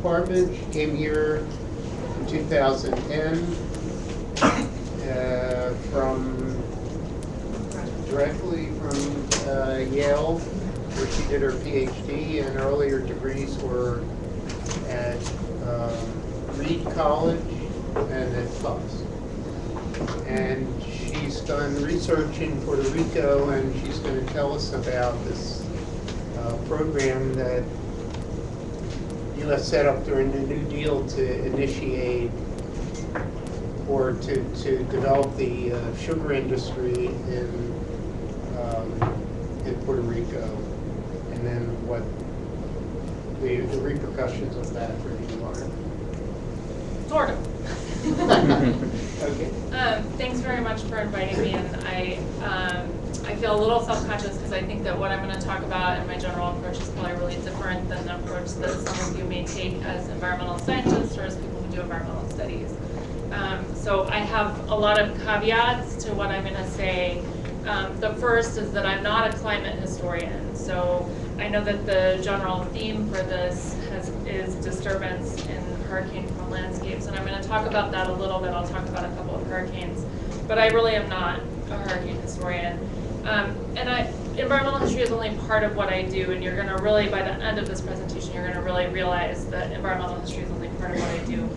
department. She came here in 2010 directly from Yale, where she did her PhD, and earlier degrees were at Reed College and at Tufts. And she's done research in Puerto Rico, and she's going to tell us about this program that U.S. set up during the New Deal to initiate or to develop the sugar industry in Puerto Rico, and then what the repercussions of that really are. Sort of. Okay. Thanks very much for inviting me, and I feel a little self-conscious because I think that what I'm going to talk about and my general approach is probably really different than the approach that some of you may take as environmental scientists or as people who do environmental studies. So I have a lot of caveats to what I'm going to say. The first is that I'm not a climate historian, so I know that the general theme for this is disturbance in hurricane-prone landscapes, and I'm going to talk about that a little bit. I'll talk about a couple of hurricanes, but I really am not a hurricane historian. Environmental history is only part of what I do, and you're going to really, by the end of this presentation, you're going to really realize that environmental history is only part of what I do.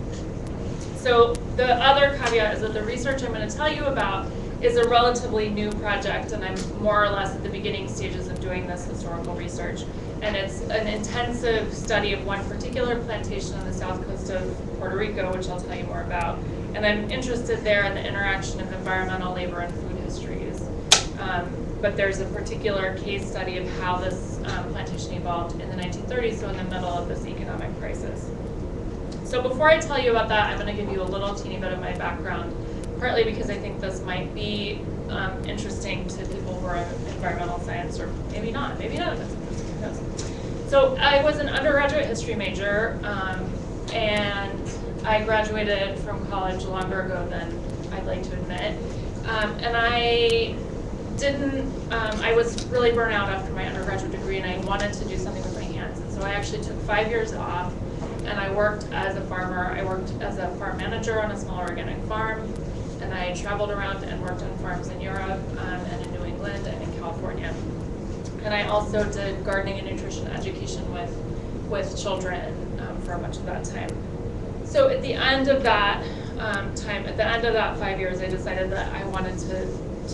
So the other caveat is that the research I'm going to tell you about is a relatively new project, and I'm more or less at the beginning stages of doing this historical research. And it's an intensive study of one particular plantation on the south coast of Puerto Rico, which I'll tell you more about. And I'm interested there in the interaction of environmental, labor, and food histories. But there's a particular case study of how this plantation evolved in the 1930s, so in the middle of this economic crisis. So before I tell you about that, I'm going to give you a little teeny bit of my background, partly because I think this might be interesting to people who are in environmental science, or maybe not if it's interesting, who knows. So I was an undergraduate history major, and I graduated from college longer ago than I'd like to admit. And I was really burnt out after my undergraduate degree, and I wanted to do something with my hands. And so I actually took 5 years off, and I worked as a farmer. I worked as a farm manager on a small organic farm, and I traveled around and worked on farms in Europe and in New England and in California. And I also did gardening and nutrition education with children for much of that time. So at the end of that at the end of that 5 years, I decided that I wanted to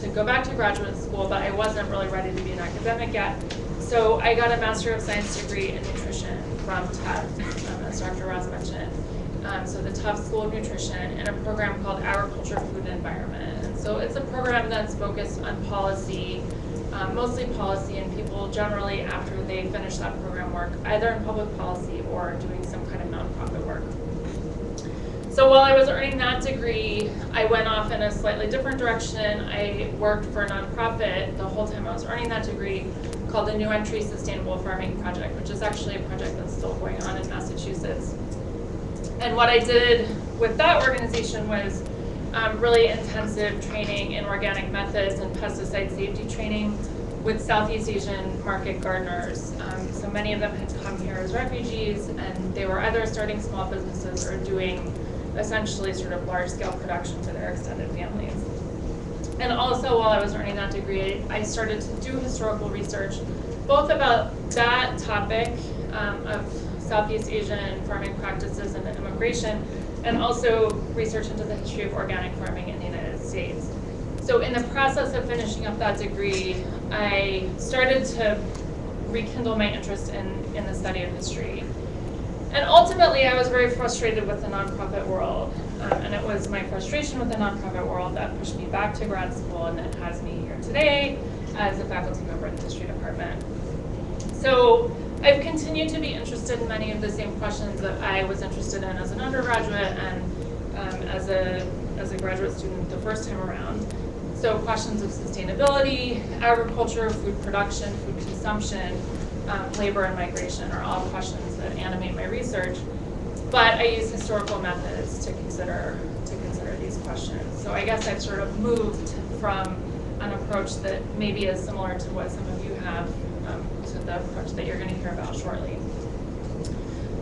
go back to graduate school, but I wasn't really ready to be an academic yet. So I got a Master of Science degree in nutrition from Tufts, as Dr. Ross mentioned. So the Tufts School of Nutrition, in a program called Agriculture, Food, and Environment. And so it's a program that's focused on policy, mostly policy, and people generally, after they finish that program, work either in public policy or doing some kind of nonprofit work. So while I was earning that degree, I went off in a slightly different direction. I worked for a nonprofit the whole time I was earning that degree called the New Entry Sustainable Farming Project, which is actually a project that's still going on in Massachusetts. And what I did with that organization was really intensive training in organic methods and pesticide safety training with Southeast Asian market gardeners. So many of them had come here as refugees, and they were either starting small businesses or doing essentially sort of large-scale production for their extended families. And also, while I was earning that degree, I started to do historical research, both about that topic of Southeast Asian farming practices and immigration, and also research into the history of organic farming in the United States. So in the process of finishing up that degree, I started to rekindle my interest in the study of history. And ultimately, I was very frustrated with the nonprofit world. And it was my frustration with the nonprofit world that pushed me back to grad school and that has me here today as a faculty member in the history department. So I've continued to be interested in many of the same questions that I was interested in as an undergraduate and as a graduate student the first time around. So questions of sustainability, agriculture, food production, food consumption, labor and migration are all questions that animate my research. But I use historical methods to consider these questions. So I guess I've sort of moved from an approach that maybe is similar to what some of you have to the approach that you're going to hear about shortly.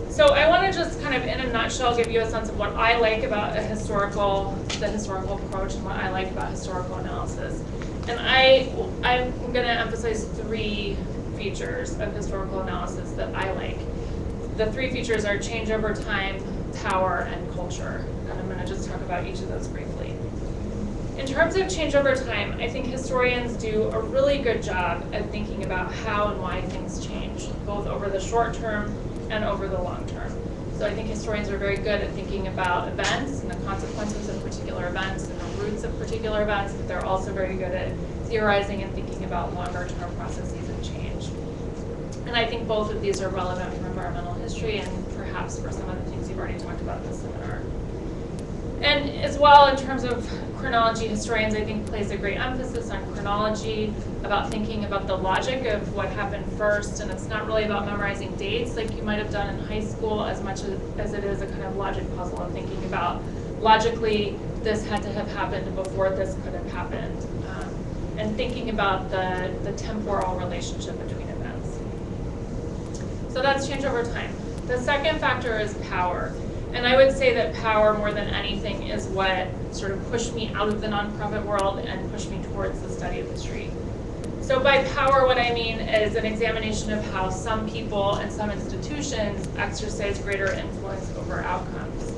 So I want to just kind of in a nutshell give you a sense of what I like about the historical approach and what I like about historical analysis. And I'm going to emphasize 3 features of historical analysis that I like. The 3 features are change over time, power, and culture. And I'm going to just talk about each of those briefly. In terms of change over time, I think historians do a really good job at thinking about how and why things change, both over the short term and over the long term. So I think historians are very good at thinking about events and the consequences of particular events and the roots of particular events, but they're also very good at theorizing and thinking about longer term processes of change. And I think both of these are relevant for environmental history and perhaps for some of the things you've already talked about in this seminar. And as well, in terms of chronology, historians, I think, place a great emphasis on chronology, about thinking about the logic of what happened first, and it's not really about memorizing dates like you might have done in high school as much as it is a kind of logic puzzle of thinking about, logically, this had to have happened before this could have happened, and thinking about the temporal relationship between events. So that's change over time. The second factor is power. And I would say that power, more than anything, is what sort of pushed me out of the nonprofit world and pushed me towards the study of history. So by power, what I mean is an examination of how some people and some institutions exercise greater influence over outcomes.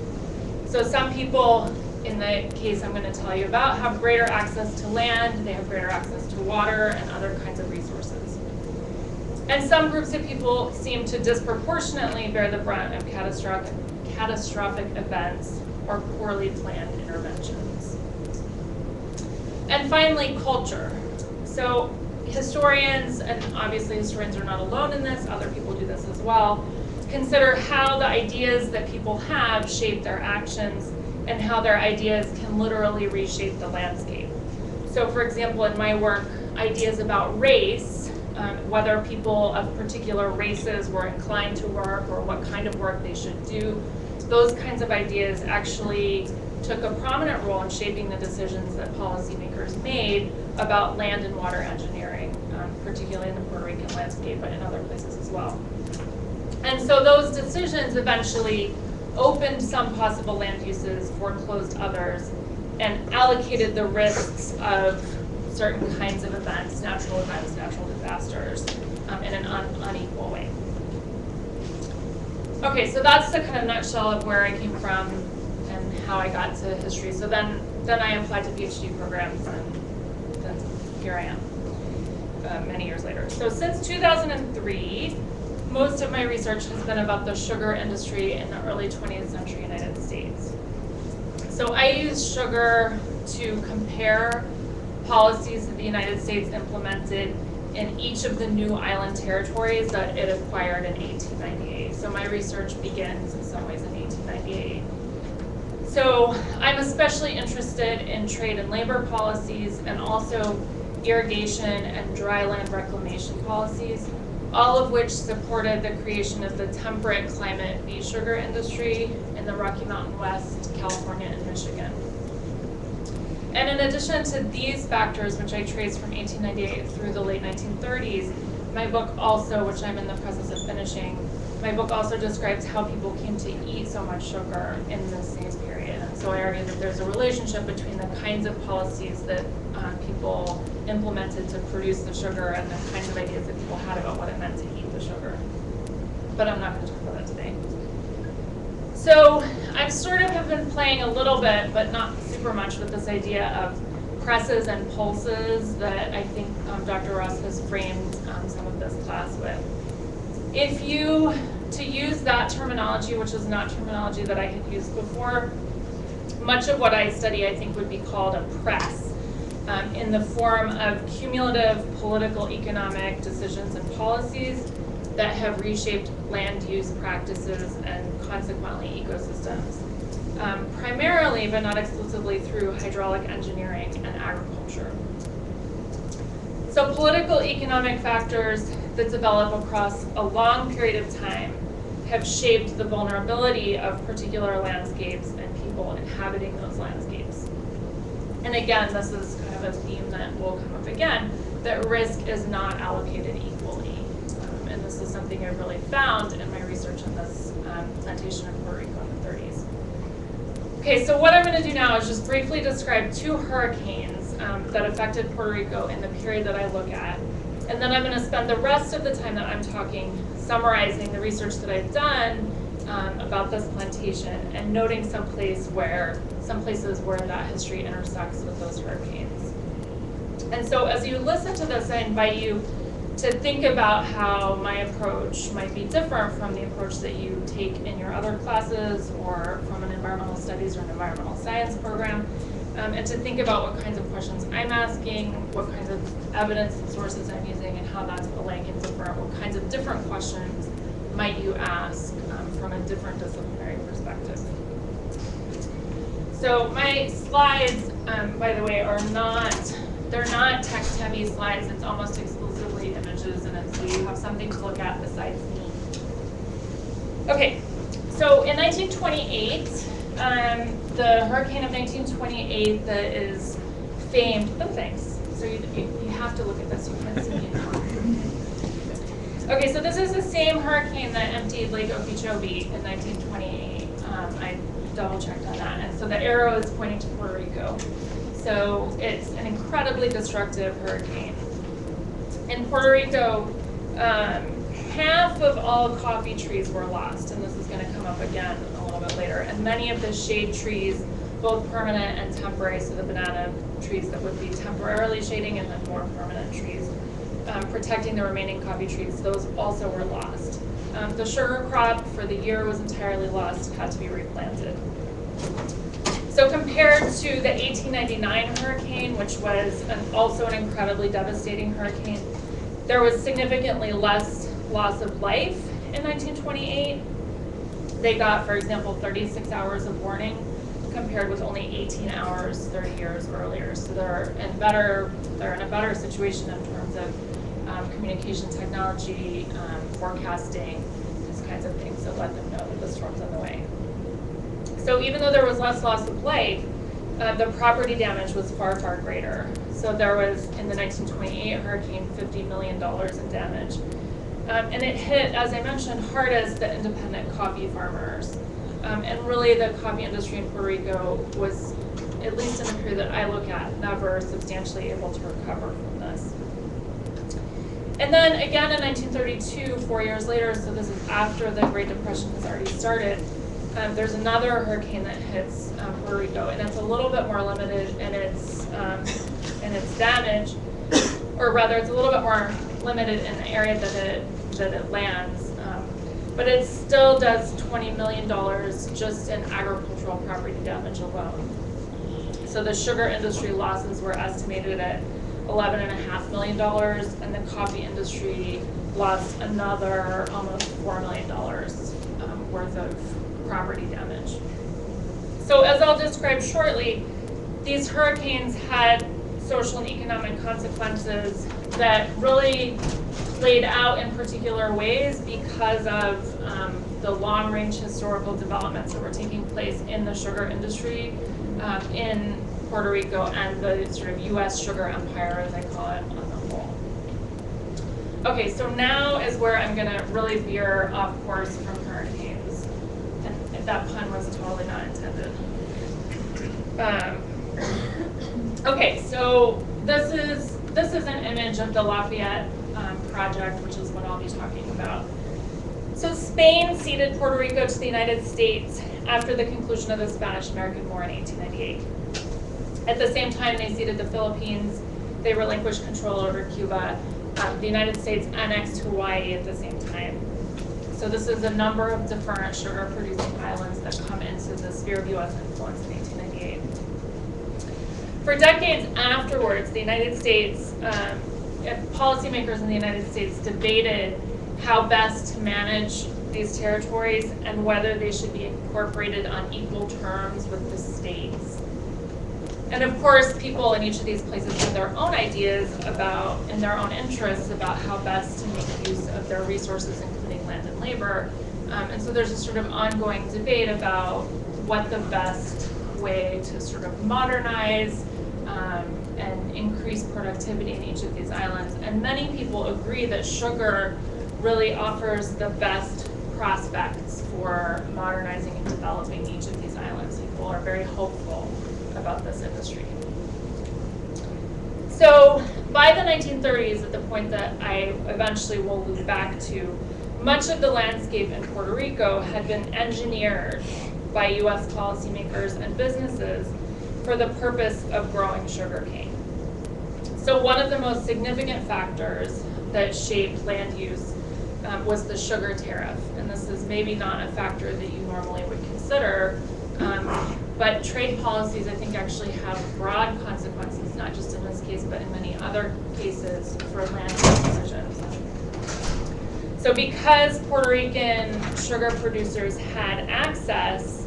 So some people, in the case I'm going to tell you about, have greater access to land, they have greater access to water and other kinds of resources. And some groups of people seem to disproportionately bear the brunt of catastrophic events or poorly planned interventions. And finally, culture. So historians, and obviously historians are not alone in this, other people do this as well, consider how the ideas that people have shape their actions and how their ideas can literally reshape the landscape. So for example, in my work, ideas about race, whether people of particular races were inclined to work or what kind of work they should do, those kinds of ideas actually took a prominent role in shaping the decisions that policymakers made about land and water engineering, particularly in the Puerto Rican landscape, but in other places as well. And so those decisions eventually opened some possible land uses, foreclosed others, and allocated the risks of certain kinds of events, natural disasters, in an unequal way. Okay, so that's the kind of nutshell of where I came from and how I got to history. So then I applied to PhD programs, and then here I am, many years later. So since 2003, most of my research has been about the sugar industry in the early 20th century United States. So I use sugar to compare policies that the United States implemented in each of the new island territories that it acquired in 1898. So my research begins in some ways in 1898. So I'm especially interested in trade and labor policies and also irrigation and dry land reclamation policies, all of which supported the creation of the temperate climate beet sugar industry in the Rocky Mountain West, California, and Michigan. And in addition to these factors, which I traced from 1898 through the late 1930s, my book also, which I'm in the process of finishing, my book also describes how people came to eat so much sugar in this same period. And so I argue that there's a relationship between the kinds of policies that people implemented to produce the sugar and the kinds of ideas that people had about what it meant to eat the sugar. But I'm not going to talk about that today. So I sort of have been playing a little bit, but not super much, with this idea of presses and pulses that I think Dr. Ross has framed some of this class with. To use that terminology, which is not terminology that I had used before, much of what I study I think would be called a press in the form of cumulative political economic decisions and policies that have reshaped land use practices and consequently ecosystems, primarily but not exclusively through hydraulic engineering and agriculture. So political economic factors that develop across a long period of time have shaped the vulnerability of particular landscapes and people inhabiting those landscapes. And again, this is kind of a theme that will come up again, that risk is not allocated equally in the this is something I really found in my research on this plantation in Puerto Rico in the 30s. Okay, so what I'm going to do now is just briefly describe 2 hurricanes that affected Puerto Rico in the period that I look at. And then I'm going to spend the rest of the time that I'm talking summarizing the research that I've done about this plantation and noting some places where that history intersects with those hurricanes. And so as you listen to this, I invite you to think about how my approach might be different from the approach that you take in your other classes or from an environmental studies or an environmental science program, and to think about what kinds of questions I'm asking, what kinds of evidence and sources I'm using, and how that's alike and different, what kinds of different questions might you ask from a different disciplinary perspective. So my slides, by the way, they're not text-heavy slides. It's almost exclusively images, and so you have something to look at besides me. Okay, so in 1928, the hurricane of 1928 that is famed, oh thanks, so you have to look at this, you can't see me anymore. Okay, so this is the same hurricane that emptied Lake Okeechobee in 1928. I double-checked on that, and so the arrow is pointing to Puerto Rico. So it's an incredibly destructive hurricane. In Puerto Rico, half of all coffee trees were lost, and this is going to come up again a little bit later. And many of the shade trees, both permanent and temporary, so the banana trees that would be temporarily shading and then more permanent trees, protecting the remaining coffee trees, those also were lost. The sugar crop for the year was entirely lost, had to be replanted. So compared to the 1899 hurricane, which was also an incredibly devastating hurricane, there was significantly less loss of life in 1928. They got, for example, 36 hours of warning compared with only 18 hours 30 years earlier. So they're in a better situation in terms of communication technology, forecasting, these kinds of things that let them know that the storm's on the way. So even though there was less loss of life, the property damage was far, far greater. So there was, in the 1928 hurricane, $50 million in damage. And it hit, as I mentioned, hardest the independent coffee farmers. And really the coffee industry in Puerto Rico was, at least in the period that I look at, never substantially able to recover from this. And then again in 1932, 4 years later, so this is after the Great Depression has already started, there's another hurricane that hits Puerto Rico, and it's a little bit more limited in its damage, or rather, it's a little bit more limited in the area that it lands. But it still does $20 million just in agricultural property damage alone. So the sugar industry losses were estimated at $11.5 million, and the coffee industry lost another almost $4 million worth of property damage. So as I'll describe shortly, these hurricanes had social and economic consequences that really played out in particular ways because of the long-range historical developments that were taking place in the sugar industry in Puerto Rico and the sort of U.S. sugar empire, as I call it, on the whole. Okay, so now is where I'm going to really veer off course from hurricanes. And that pun was totally not intended. Okay, so this is an image of the Lafayette project, which is what I'll be talking about. So Spain ceded Puerto Rico to the United States after the conclusion of the Spanish-American War in 1898. At the same time, they ceded the Philippines. They relinquished control over Cuba. The United States annexed Hawaii at the same time. So this is a number of different sugar-producing islands that come into the sphere of U.S. influence in 1898. For decades afterwards, the United States, policymakers in the United States debated how best to manage these territories and whether they should be incorporated on equal terms with the states. And of course, people in each of these places have their own ideas about, and their own interests about how best to make use of their resources, including land and labor. And so there's a sort of ongoing debate about what the best way to sort of modernize and increase productivity in each of these islands. And many people agree that sugar really offers the best prospects for modernizing and developing each of these islands. People are very hopeful about this industry. So by the 1930s, at the point that I eventually will loop back to, much of the landscape in Puerto Rico had been engineered by US policymakers and businesses for the purpose of growing sugarcane. So one of the most significant factors that shaped land use was the sugar tariff. And this is maybe not a factor that you normally would consider, but trade policies, I think, actually have broad consequences, not just in this case, but in many other cases for land use decisions. So because Puerto Rican sugar producers had access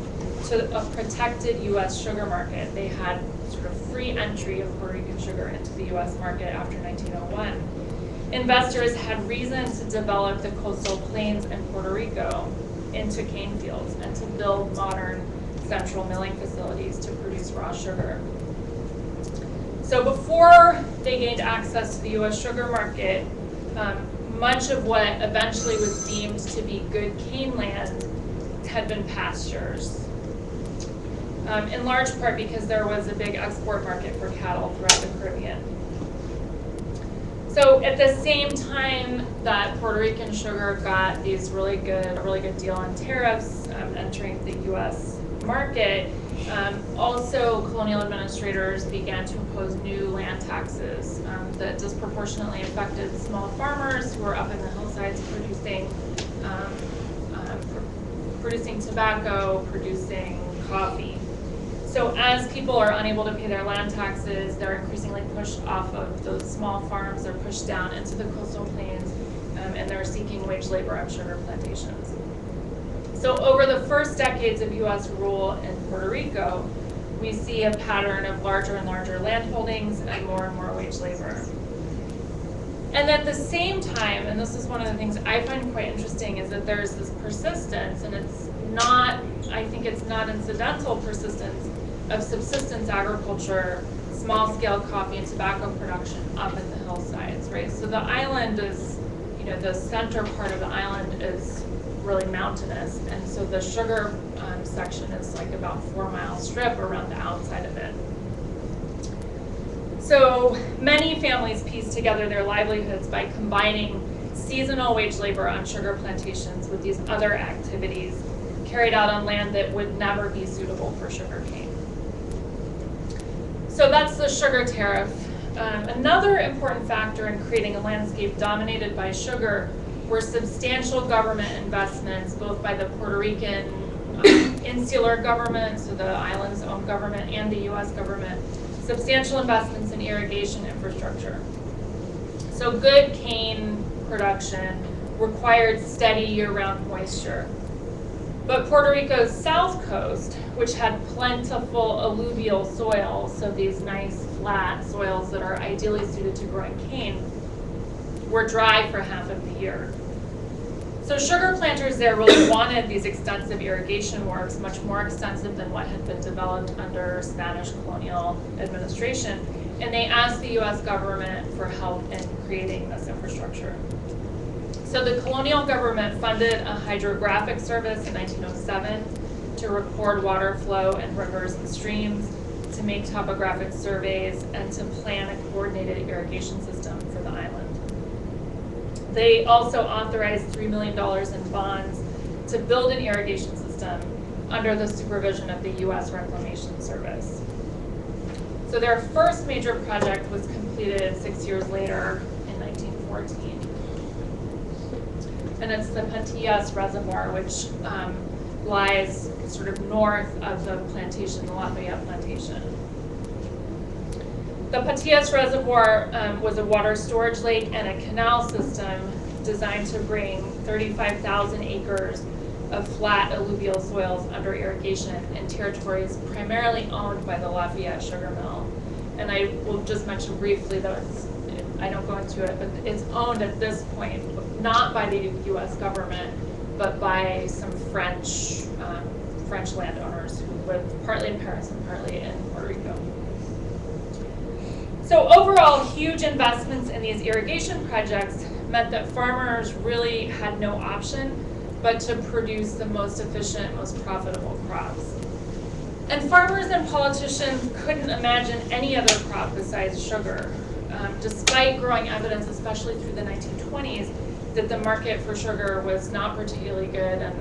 to a protected US sugar market, they had sort of free entry of Puerto Rican sugar into the US market after 1901. Investors had reason to develop the coastal plains in Puerto Rico into cane fields and to build modern central milling facilities to produce raw sugar. So before they gained access to the US sugar market, much of what eventually was deemed to be good cane land had been pastures. In large part because there was a big export market for cattle throughout the Caribbean. So at the same time that Puerto Rican sugar got these a really good deal on tariffs entering the U.S. market, also colonial administrators began to impose new land taxes that disproportionately affected small farmers who were up in the hillsides producing tobacco, producing coffee. So as people are unable to pay their land taxes, they're increasingly pushed off of those small farms, they're pushed down into the coastal plains, and they're seeking wage labor on sugar plantations. So over the first decades of US rule in Puerto Rico, we see a pattern of larger and larger land holdings and more wage labor. And at the same time, and this is one of the things I find quite interesting, is that there's this persistence, and I think it's not incidental persistence, of subsistence agriculture, small-scale coffee and tobacco production up in the hillsides, right? So the island is, the center part of the island is really mountainous, and so the sugar section is like about 4-mile strip around the outside of it. So many families piece together their livelihoods by combining seasonal wage labor on sugar plantations with these other activities carried out on land that would never be suitable for sugarcane. So that's the sugar tariff. Another important factor in creating a landscape dominated by sugar were substantial government investments, both by the Puerto Rican insular government, so the island's own government, and the US government, substantial investments in irrigation infrastructure. So good cane production required steady year-round moisture. But Puerto Rico's south coast, which had plentiful alluvial soil, so these nice flat soils that are ideally suited to growing cane, were dry for half of the year. So sugar planters there really wanted these extensive irrigation works, much more extensive than what had been developed under Spanish colonial administration, and they asked the US government for help in creating this infrastructure. So the colonial government funded a hydrographic service in 1907 to record water flow in rivers and streams, to make topographic surveys, and to plan a coordinated irrigation system for the island. They also authorized $3 million in bonds to build an irrigation system under the supervision of the US Reclamation Service. So their first major project was completed 6 years later in 1914. And it's the Patillas Reservoir, which lies sort of north of the plantation, the Lafayette plantation. The Patillas Reservoir was a water storage lake and a canal system designed to bring 35,000 acres of flat alluvial soils under irrigation in territories primarily owned by the Lafayette Sugar Mill. And I will just mention briefly, though I don't go into it, but it's owned at this point not by the U.S. government, but by some French landowners who live partly in Paris and partly in Puerto Rico. So overall, huge investments in these irrigation projects meant that farmers really had no option but to produce the most efficient, most profitable crops. And farmers and politicians couldn't imagine any other crop besides sugar, despite growing evidence, especially through the 1920s, that the market for sugar was not particularly good and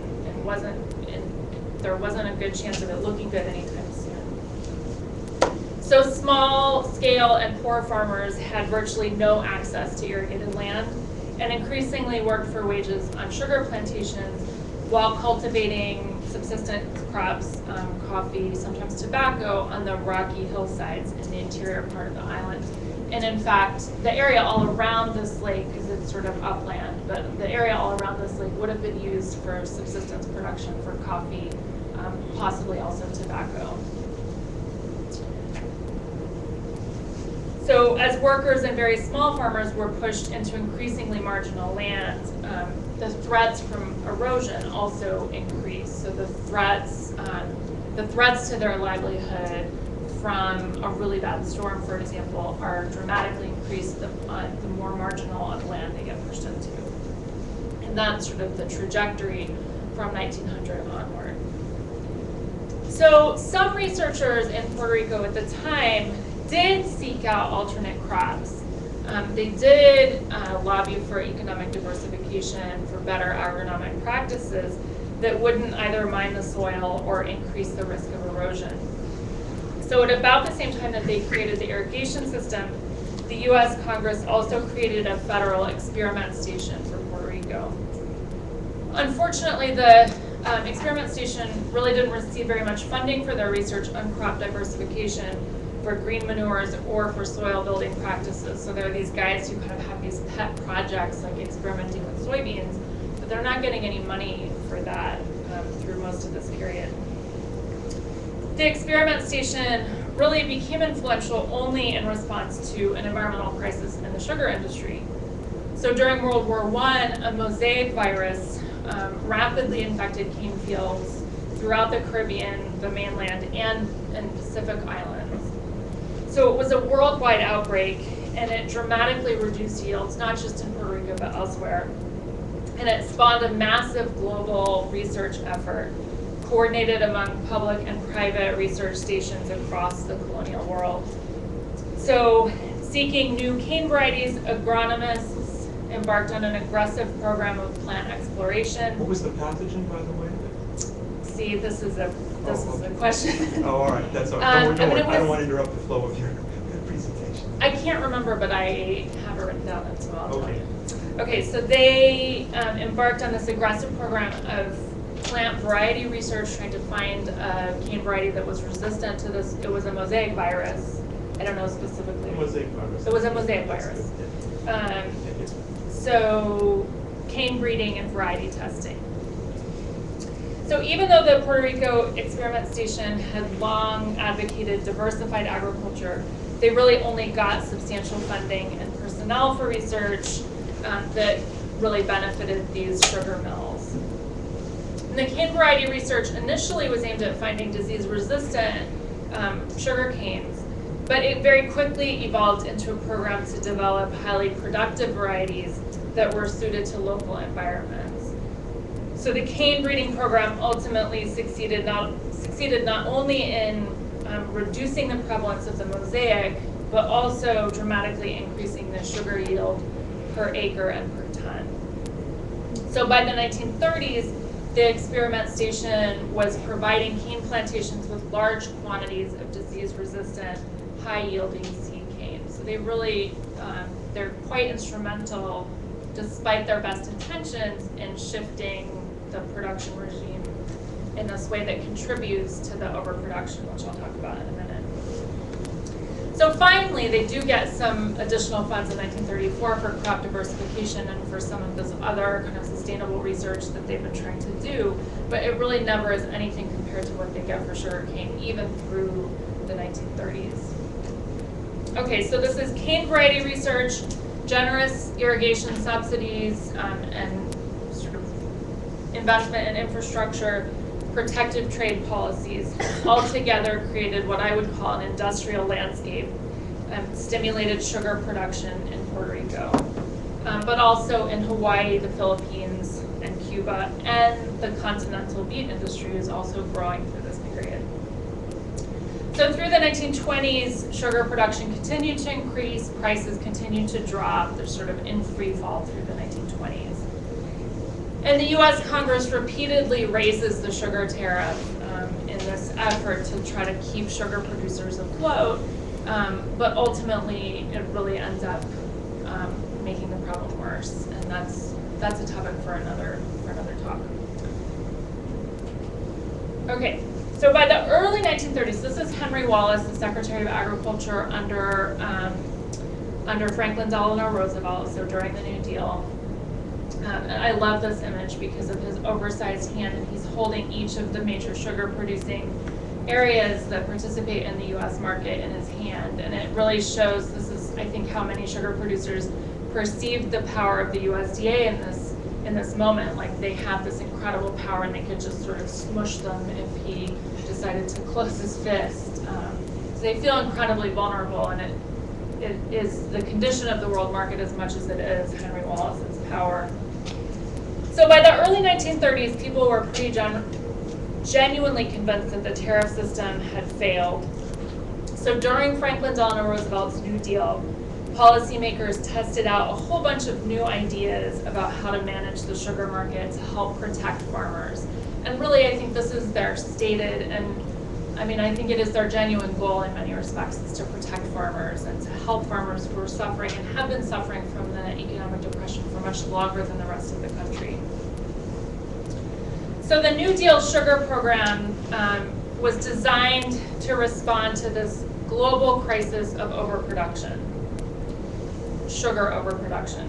there wasn't a good chance of it looking good anytime soon. So small scale and poor farmers had virtually no access to irrigated land and increasingly worked for wages on sugar plantations while cultivating subsistence crops, coffee, sometimes tobacco, on the rocky hillsides in the interior part of the island. And in fact, the area all around this lake, because it's sort of upland, but the area all around this lake would have been used for subsistence production for coffee, possibly also tobacco. So as workers and very small farmers were pushed into increasingly marginal lands, the threats from erosion also increased. So the threats to their livelihood from a really bad storm, for example, are dramatically increased the more marginal of land they get pushed into. And that's sort of the trajectory from 1900 onward. So some researchers in Puerto Rico at the time did seek out alternate crops. They did lobby for economic diversification, for better agronomic practices that wouldn't either mine the soil or increase the risk of erosion. So at about the same time that they created the irrigation system, the US Congress also created a federal experiment station for Puerto Rico. Unfortunately, the experiment station really didn't receive very much funding for their research on crop diversification, for green manures, or for soil building practices. So there are these guys who kind of have these pet projects like experimenting with soybeans, but they're not getting any money for that through most of this period. The experiment station really became influential only in response to an environmental crisis in the sugar industry. So during World War I, a mosaic virus rapidly infected cane fields throughout the Caribbean, the mainland, and Pacific Islands. So it was a worldwide outbreak, and it dramatically reduced yields, not just in Puerto Rico, but elsewhere. And it spawned a massive global research effort, coordinated among public and private research stations across the colonial world. So, seeking new cane varieties, agronomists embarked on an aggressive program of plant exploration. What was the pathogen, by the way? See, this is a question. Oh, all right, that's all right. Don't worry. I don't want to interrupt the flow of your presentation. I can't remember, but I have it written down, so I'll tell Okay. you. Okay, so they embarked on this aggressive program of plant variety research, trying to find a cane variety that was resistant to this. It was a mosaic virus. I don't know specifically. Mosaic virus. It was a mosaic virus. So cane breeding and variety testing. So even though the Puerto Rico Experiment Station had long advocated diversified agriculture, they really only got substantial funding and personnel for research that really benefited these sugar mills. And the cane variety research initially was aimed at finding disease-resistant sugar canes, but it very quickly evolved into a program to develop highly productive varieties that were suited to local environments. So the cane breeding program ultimately succeeded not only in reducing the prevalence of the mosaic, but also dramatically increasing the sugar yield per acre and per ton. So by the 1930s, the experiment station was providing cane plantations with large quantities of disease-resistant, high-yielding seed cane. So they really, they're quite instrumental, despite their best intentions, in shifting the production regime in this way that contributes to the overproduction, which I'll talk about in a minute. So finally, they do get some additional funds in 1934 for crop diversification and for some of this other kind of sustainable research that they've been trying to do, but it really never is anything compared to what they get for sugarcane, even through the 1930s. Okay, so this is cane variety research, generous irrigation subsidies, and sort of investment in infrastructure, protective trade policies, all together created what I would call an industrial landscape, stimulated sugar production in Puerto Rico. but also in Hawaii, the Philippines, and Cuba, and the continental beet industry is also growing through this period. So through the 1920s, sugar production continued to increase, prices continued to drop. They're sort of in free fall through the 1920s. And the US Congress repeatedly raises the sugar tariff in this effort to try to keep sugar producers afloat, but ultimately it really ends up making the problem worse, and that's a topic for another talk. Okay, so by the early 1930s, this is Henry Wallace, the Secretary of Agriculture under Franklin Delano Roosevelt, so during the New Deal. And I love this image because of his oversized hand, and he's holding each of the major sugar producing areas that participate in the U.S. market in his hand. And it really shows, this is, I think, how many sugar producers perceived the power of the USDA in this moment. Like, they have this incredible power and they could just sort of smush them if he decided to close his fist. So they feel incredibly vulnerable, and it is the condition of the world market as much as it is Henry Wallace's power. So by the early 1930s, people were pretty genuinely convinced that the tariff system had failed. So during Franklin Delano Roosevelt's New Deal, policymakers tested out a whole bunch of new ideas about how to manage the sugar market to help protect farmers. And really, I think this is their stated, and I mean, I think it is their genuine goal in many respects, is to protect farmers and to help farmers who are suffering and have been suffering from the economic depression for much longer than the rest of the country. So the New Deal sugar program was designed to respond to this global crisis of overproduction, sugar overproduction.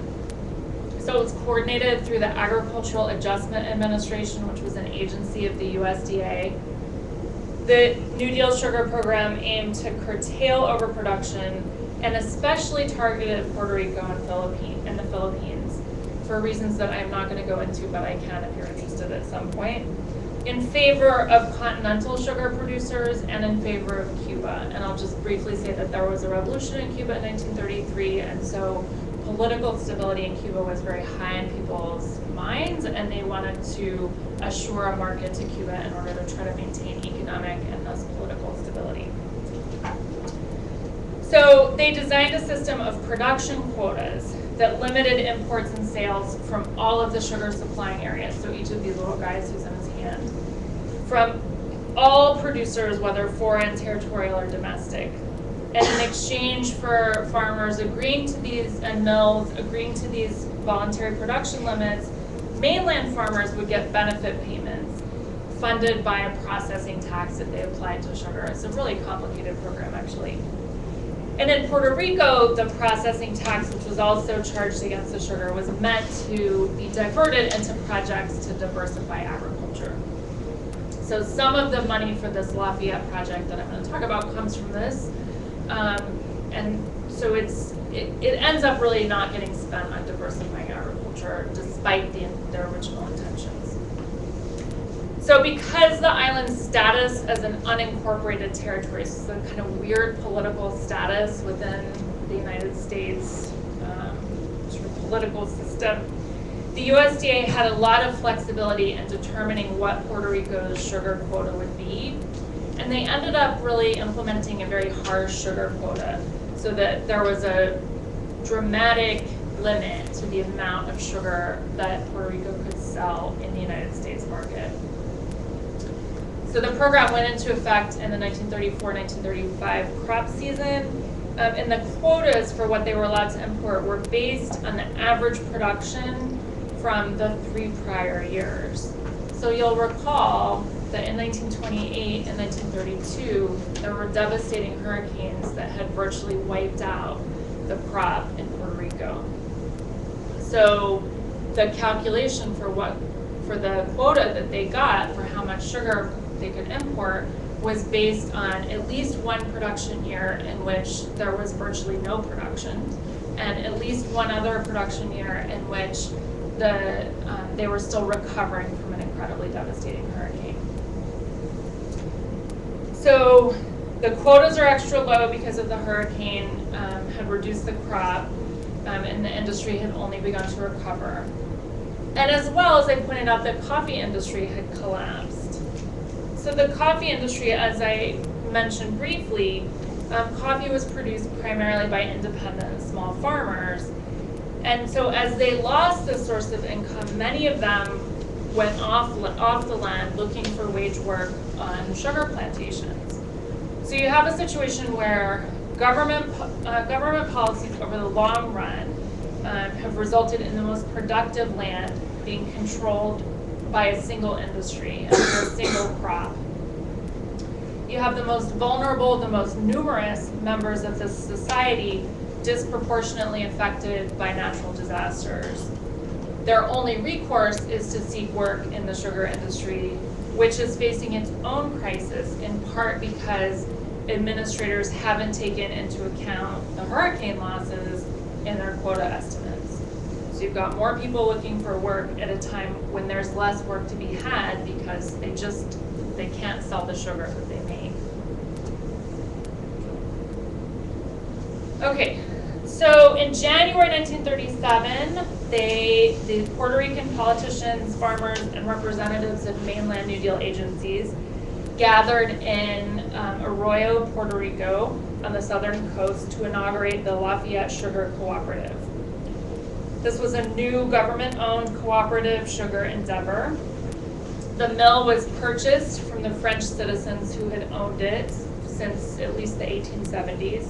So it was coordinated through the Agricultural Adjustment Administration, which was an agency of the USDA. The New Deal sugar program aimed to curtail overproduction and especially targeted Puerto Rico and the Philippines for reasons that I'm not going to go into, but I can if you're interested at some point, in favor of continental sugar producers and in favor of Cuba. And I'll just briefly say that there was a revolution in Cuba in 1933, and so political stability in Cuba was very high in people's minds, and they wanted to assure a market to Cuba in order to try to maintain economic and thus political stability. So they designed a system of production quotas that limited imports and sales from all of the sugar supplying areas, so each of these little guys who's in his hand, from all producers, whether foreign, territorial, or domestic. And in exchange for farmers agreeing to these, and mills agreeing to these voluntary production limits, mainland farmers would get benefit payments funded by a processing tax that they applied to sugar. It's a really complicated program, actually. And in Puerto Rico, the processing tax, which was also charged against the sugar, was meant to be diverted into projects to diversify agriculture. So some of the money for this Lafayette project that I'm going to talk about comes from this. And so it ends up really not getting spent on diversifying agriculture despite their original intentions. So because the island's status as an unincorporated territory, so the kind of weird political status within the United States sort of political system, the USDA had a lot of flexibility in determining what Puerto Rico's sugar quota would be. And they ended up really implementing a very harsh sugar quota so that there was a dramatic limit to the amount of sugar that Puerto Rico could sell in the United States market. So the program went into effect in the 1934-1935 crop season, and the quotas for what they were allowed to import were based on the average production from the 3 prior years. So you'll recall that in 1928 and 1932, there were devastating hurricanes that had virtually wiped out the crop in Puerto Rico. So the calculation for the quota that they got for how much sugar they could import was based on at least one production year in which there was virtually no production, and at least one other production year in which they were still recovering from an incredibly devastating hurricane. So the quotas are extra low because of the hurricane had reduced the crop. and the industry had only begun to recover. And as well, as I pointed out, the coffee industry had collapsed. So the coffee industry, as I mentioned briefly, coffee was produced primarily by independent small farmers. And so as they lost this source of income, many of them went off the land looking for wage work on sugar plantations. So you have a situation where government policies over the long run have resulted in the most productive land being controlled by a single industry and a single crop. You have the most vulnerable, the most numerous members of this society disproportionately affected by natural disasters. Their only recourse is to seek work in the sugar industry, which is facing its own crisis, in part because administrators haven't taken into account the hurricane losses in their quota estimates. So you've got more people looking for work at a time when there's less work to be had because they can't sell the sugar that they make. Okay, so in January 1937, the Puerto Rican politicians, farmers, and representatives of mainland New Deal agencies gathered in Arroyo, Puerto Rico, on the southern coast to inaugurate the Lafayette Sugar Cooperative. This was a new government-owned cooperative sugar endeavor. The mill was purchased from the French citizens who had owned it since at least the 1870s.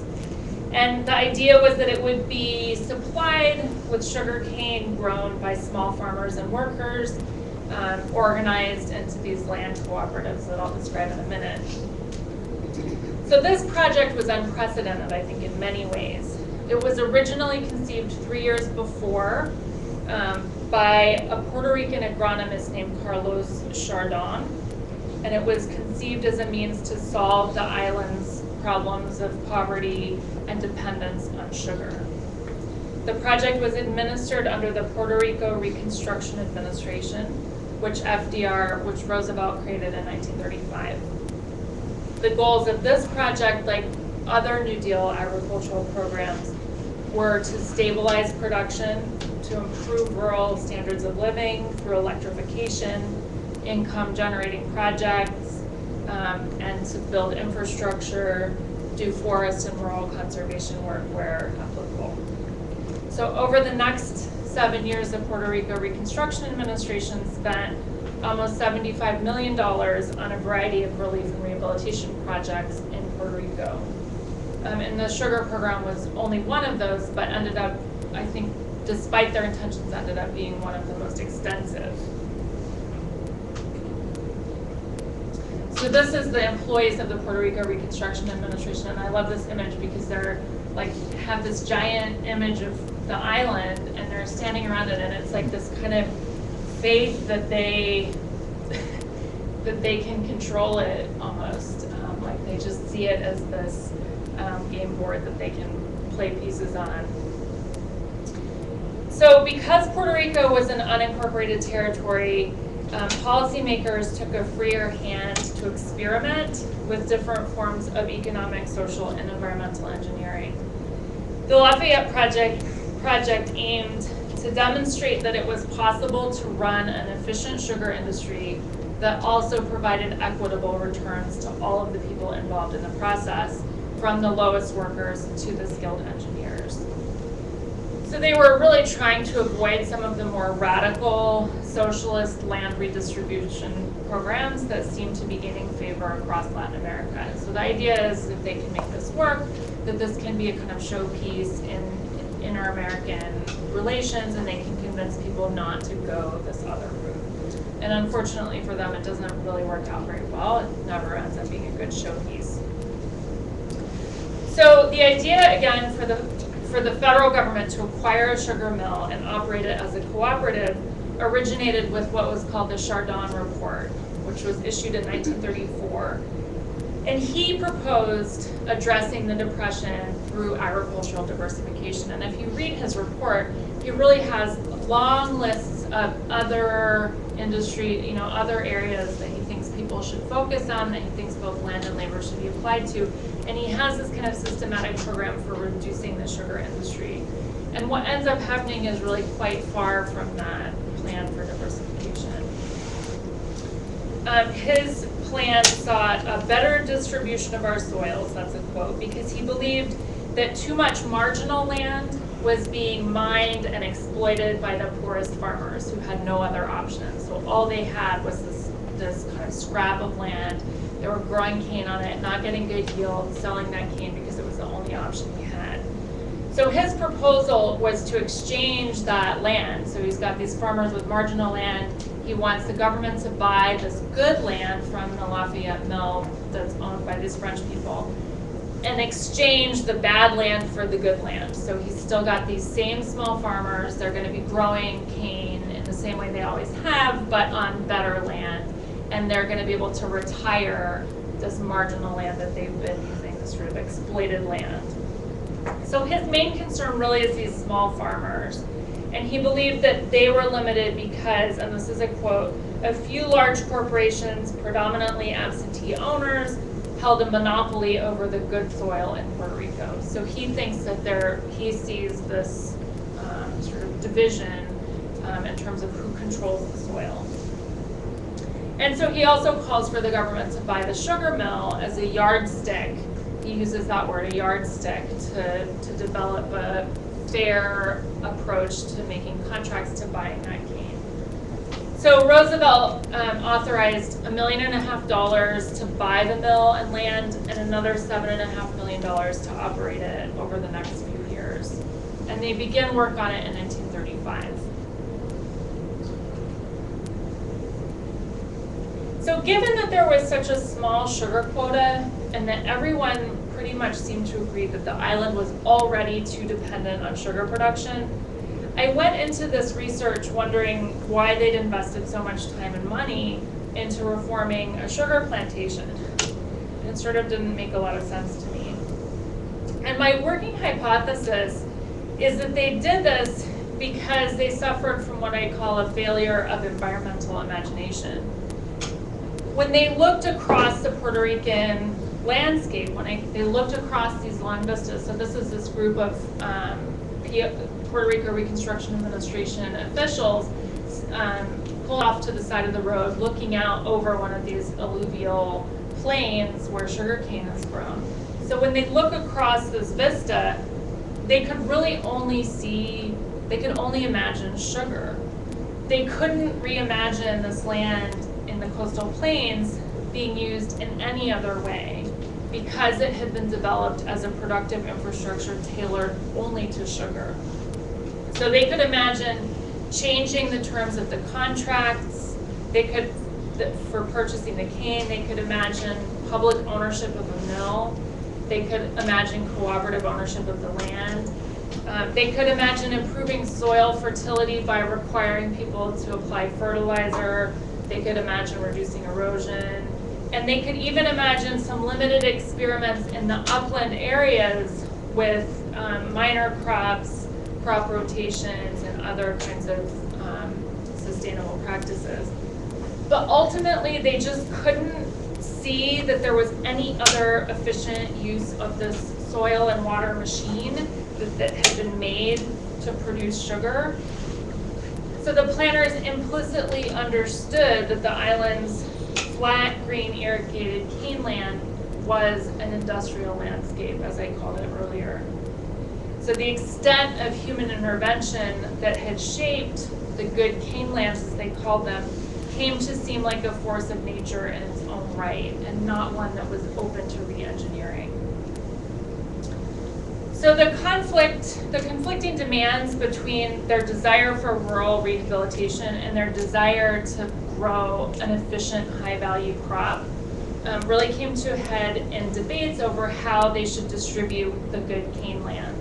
And the idea was that it would be supplied with sugar cane grown by small farmers and workers, organized into these land cooperatives that I'll describe in a minute. So this project was unprecedented, I think, in many ways. It was originally conceived 3 years before by a Puerto Rican agronomist named Carlos Chardon, and it was conceived as a means to solve the island's problems of poverty and dependence on sugar. The project was administered under the Puerto Rico Reconstruction Administration, which Roosevelt created in 1935. The goals of this project, like other New Deal agricultural programs, were to stabilize production, to improve rural standards of living through electrification, income-generating projects, and to build infrastructure, do forest and rural conservation work where applicable. So over the next 7 years, the Puerto Rico Reconstruction Administration spent almost $75 million on a variety of relief and rehabilitation projects in Puerto Rico. And the sugar program was only one of those, but ended up, I think, despite their intentions, ended up being one of the most extensive. So this is the employees of the Puerto Rico Reconstruction Administration, and I love this image because they're have this giant image of the island, and they're standing around it, and it's like this kind of faith that they can control it almost. Like they just see it as this game board that they can play pieces on. So because Puerto Rico was an unincorporated territory, policymakers took a freer hand to experiment with different forms of economic, social, and environmental engineering. The Lafayette project aimed to demonstrate that it was possible to run an efficient sugar industry that also provided equitable returns to all of the people involved in the process, from the lowest workers to the skilled engineers. So they were really trying to avoid some of the more radical socialist land redistribution programs that seem to be gaining favor across Latin America. So the idea is that they can make this work, that this can be a kind of showpiece in inter-American relations, and they can convince people not to go this other route. And unfortunately for them, it doesn't really work out very well. It never ends up being a good showpiece. So the idea, again, for the federal government to acquire a sugar mill and operate it as a cooperative originated with what was called the Chardon Report, which was issued in 1934. And he proposed addressing the Depression through agricultural diversification. And if you read his report, he really has long lists of other industry, other areas that he thinks people should focus on, that he thinks both land and labor should be applied to. And he has this kind of systematic program for reducing the sugar industry. And what ends up happening is really quite far from that plan for diversification. His plan sought a better distribution of our soils, that's a quote, because he believed that too much marginal land was being mined and exploited by the poorest farmers who had no other options. So all they had was this kind of scrap of land. They were growing cane on it, not getting good yield, selling that cane because it was the only option he had. So his proposal was to exchange that land. So he's got these farmers with marginal land. He wants the government to buy this good land from the Lafayette Mill that's owned by these French people and exchange the bad land for the good land. So he's still got these same small farmers. They're going to be growing cane in the same way they always have, but on better land. And they're going to be able to retire this marginal land that they've been using, this sort of exploited land. So his main concern really is these small farmers. And he believed that they were limited because, and this is a quote, a few large corporations, predominantly absentee owners, held a monopoly over the good soil in Puerto Rico. So he thinks that he sees this sort of division in terms of who controls the soil. And so he also calls for the government to buy the sugar mill as a yardstick. He uses that word, a yardstick, to develop a fair approach to making contracts to buying that cane. So Roosevelt authorized $1.5 million to buy the mill and land, and another $7.5 million to operate it over the next few years. And they began work on it in 1935. So given that there was such a small sugar quota and that everyone pretty much seemed to agree that the island was already too dependent on sugar production, I went into this research wondering why they'd invested so much time and money into reforming a sugar plantation. And it sort of didn't make a lot of sense to me. And my working hypothesis is that they did this because they suffered from what I call a failure of environmental imagination. When they looked across the Puerto Rican landscape, they looked across these long vistas, so this is this group of Puerto Rico Reconstruction Administration officials pulled off to the side of the road looking out over one of these alluvial plains where sugarcane is grown. So when they look across this vista, they could really only imagine sugar. They couldn't reimagine this land in the coastal plains being used in any other way because it had been developed as a productive infrastructure tailored only to sugar. So they could imagine changing the terms of the contracts. For purchasing the cane, they could imagine public ownership of a mill. They could imagine cooperative ownership of the land. They could imagine improving soil fertility by requiring people to apply fertilizer. They could imagine reducing erosion. And they could even imagine some limited experiments in the upland areas with minor crops, crop rotations, and other kinds of sustainable practices. But ultimately, they just couldn't see that there was any other efficient use of this soil and water machine that had been made to produce sugar. So the planners implicitly understood that the island's flat, green, irrigated cane land was an industrial landscape, as I called it earlier. So the extent of human intervention that had shaped the good cane lands, as they called them, came to seem like a force of nature in its own right, and not one that was open to re-engineering. So the conflicting demands between their desire for rural rehabilitation and their desire to grow an efficient, high-value crop really came to a head in debates over how they should distribute the good cane lands.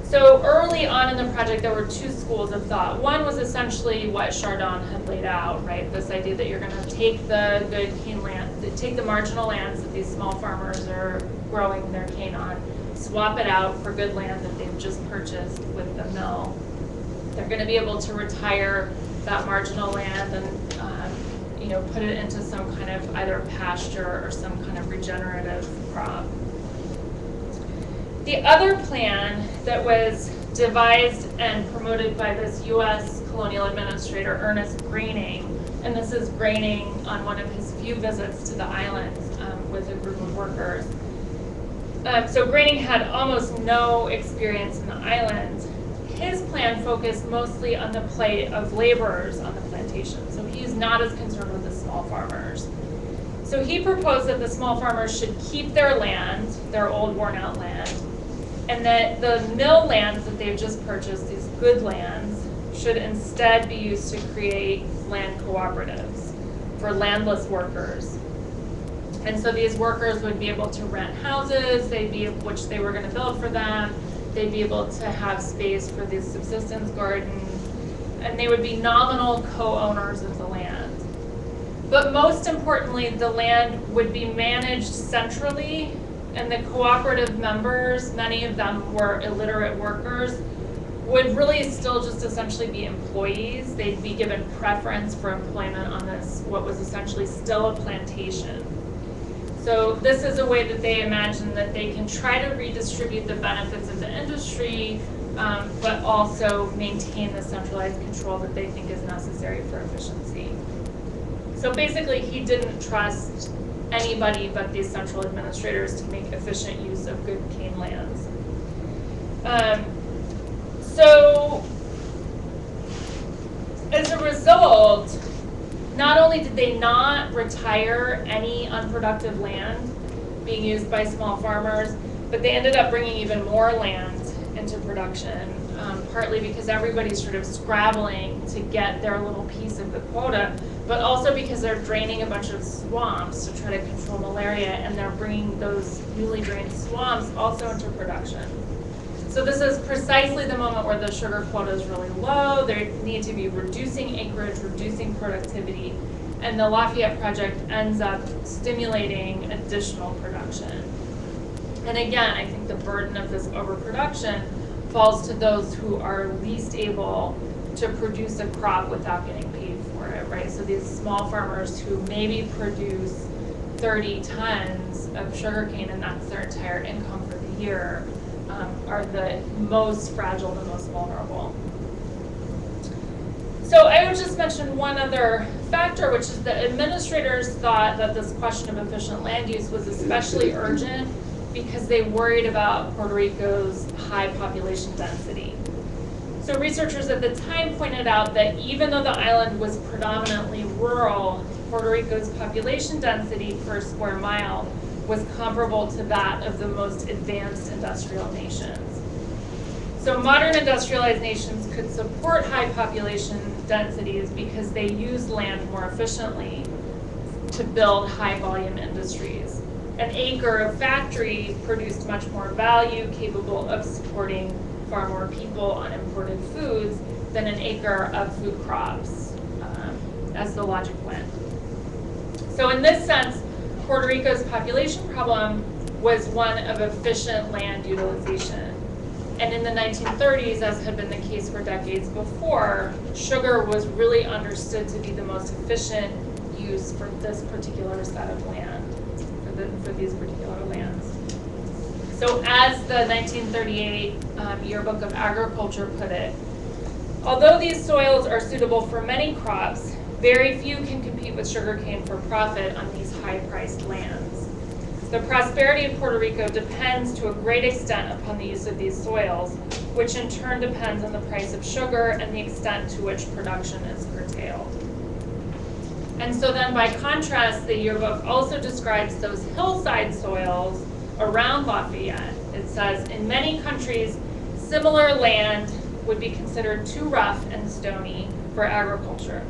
So early on in the project, there were two schools of thought. One was essentially what Chardon had laid out, right? This idea that you're going to take the good cane land, take the marginal lands that these small farmers are growing their cane on, swap it out for good land that they've just purchased with the mill. They're going to be able to retire that marginal land and put it into some kind of either pasture or some kind of regenerative crop. The other plan that was devised and promoted by this U.S. colonial administrator, Ernest Graining. And this is Graining on one of his few visits to the islands with a group of workers. So Graining had almost no experience in the islands. His plan focused mostly on the plight of laborers on the plantation. So he's not as concerned with the small farmers. So he proposed that the small farmers should keep their land, their old worn out land, and that the mill lands that they've just purchased, these good lands, should instead be used to create land cooperatives for landless workers. And so these workers would be able to rent houses, which they were going to build for them, they'd be able to have space for these subsistence gardens, and they would be nominal co-owners of the land. But most importantly, the land would be managed centrally, and the cooperative members, many of them were illiterate workers, would really still just essentially be employees. They'd be given preference for employment on this, what was essentially still a plantation. So this is a way that they imagine that they can try to redistribute the benefits of the industry, but also maintain the centralized control that they think is necessary for efficiency. So basically, he didn't trust anybody but these central administrators to make efficient use of good cane lands. So as a result, not only did they not retire any unproductive land being used by small farmers, but they ended up bringing even more land into production, partly because everybody's sort of scrabbling to get their little piece of the quota, but also because they're draining a bunch of swamps to try to control malaria, and they're bringing those newly drained swamps also into production. So this is precisely the moment where the sugar quota is really low. They need to be reducing acreage, reducing productivity, and the Lafayette Project ends up stimulating additional production. And again, I think the burden of this overproduction falls to those who are least able to produce a crop without getting paid for it, right? So these small farmers who maybe produce 30 tons of sugarcane and that's their entire income for the year, are the most fragile, the most vulnerable. So I would just mention one other factor, which is that administrators thought that this question of efficient land use was especially urgent because they worried about Puerto Rico's high population density. So researchers at the time pointed out that even though the island was predominantly rural, Puerto Rico's population density per square mile was comparable to that of the most advanced industrial nations. So modern industrialized nations could support high population densities because they use land more efficiently to build high volume industries. An acre of factory produced much more value, capable of supporting far more people on imported foods than an acre of food crops, as the logic went. So in this sense, Puerto Rico's population problem was one of efficient land utilization. And in the 1930s, as had been the case for decades before, sugar was really understood to be the most efficient use for this particular set of land, for these particular lands. So as the 1938 Yearbook of Agriculture put it, although these soils are suitable for many crops, very few can compete with sugarcane for profit on these high-priced lands. The prosperity of Puerto Rico depends to a great extent upon the use of these soils, which in turn depends on the price of sugar and the extent to which production is curtailed. And so then by contrast, the yearbook also describes those hillside soils around Lafayette. It says, in many countries, similar land would be considered too rough and stony for agriculture.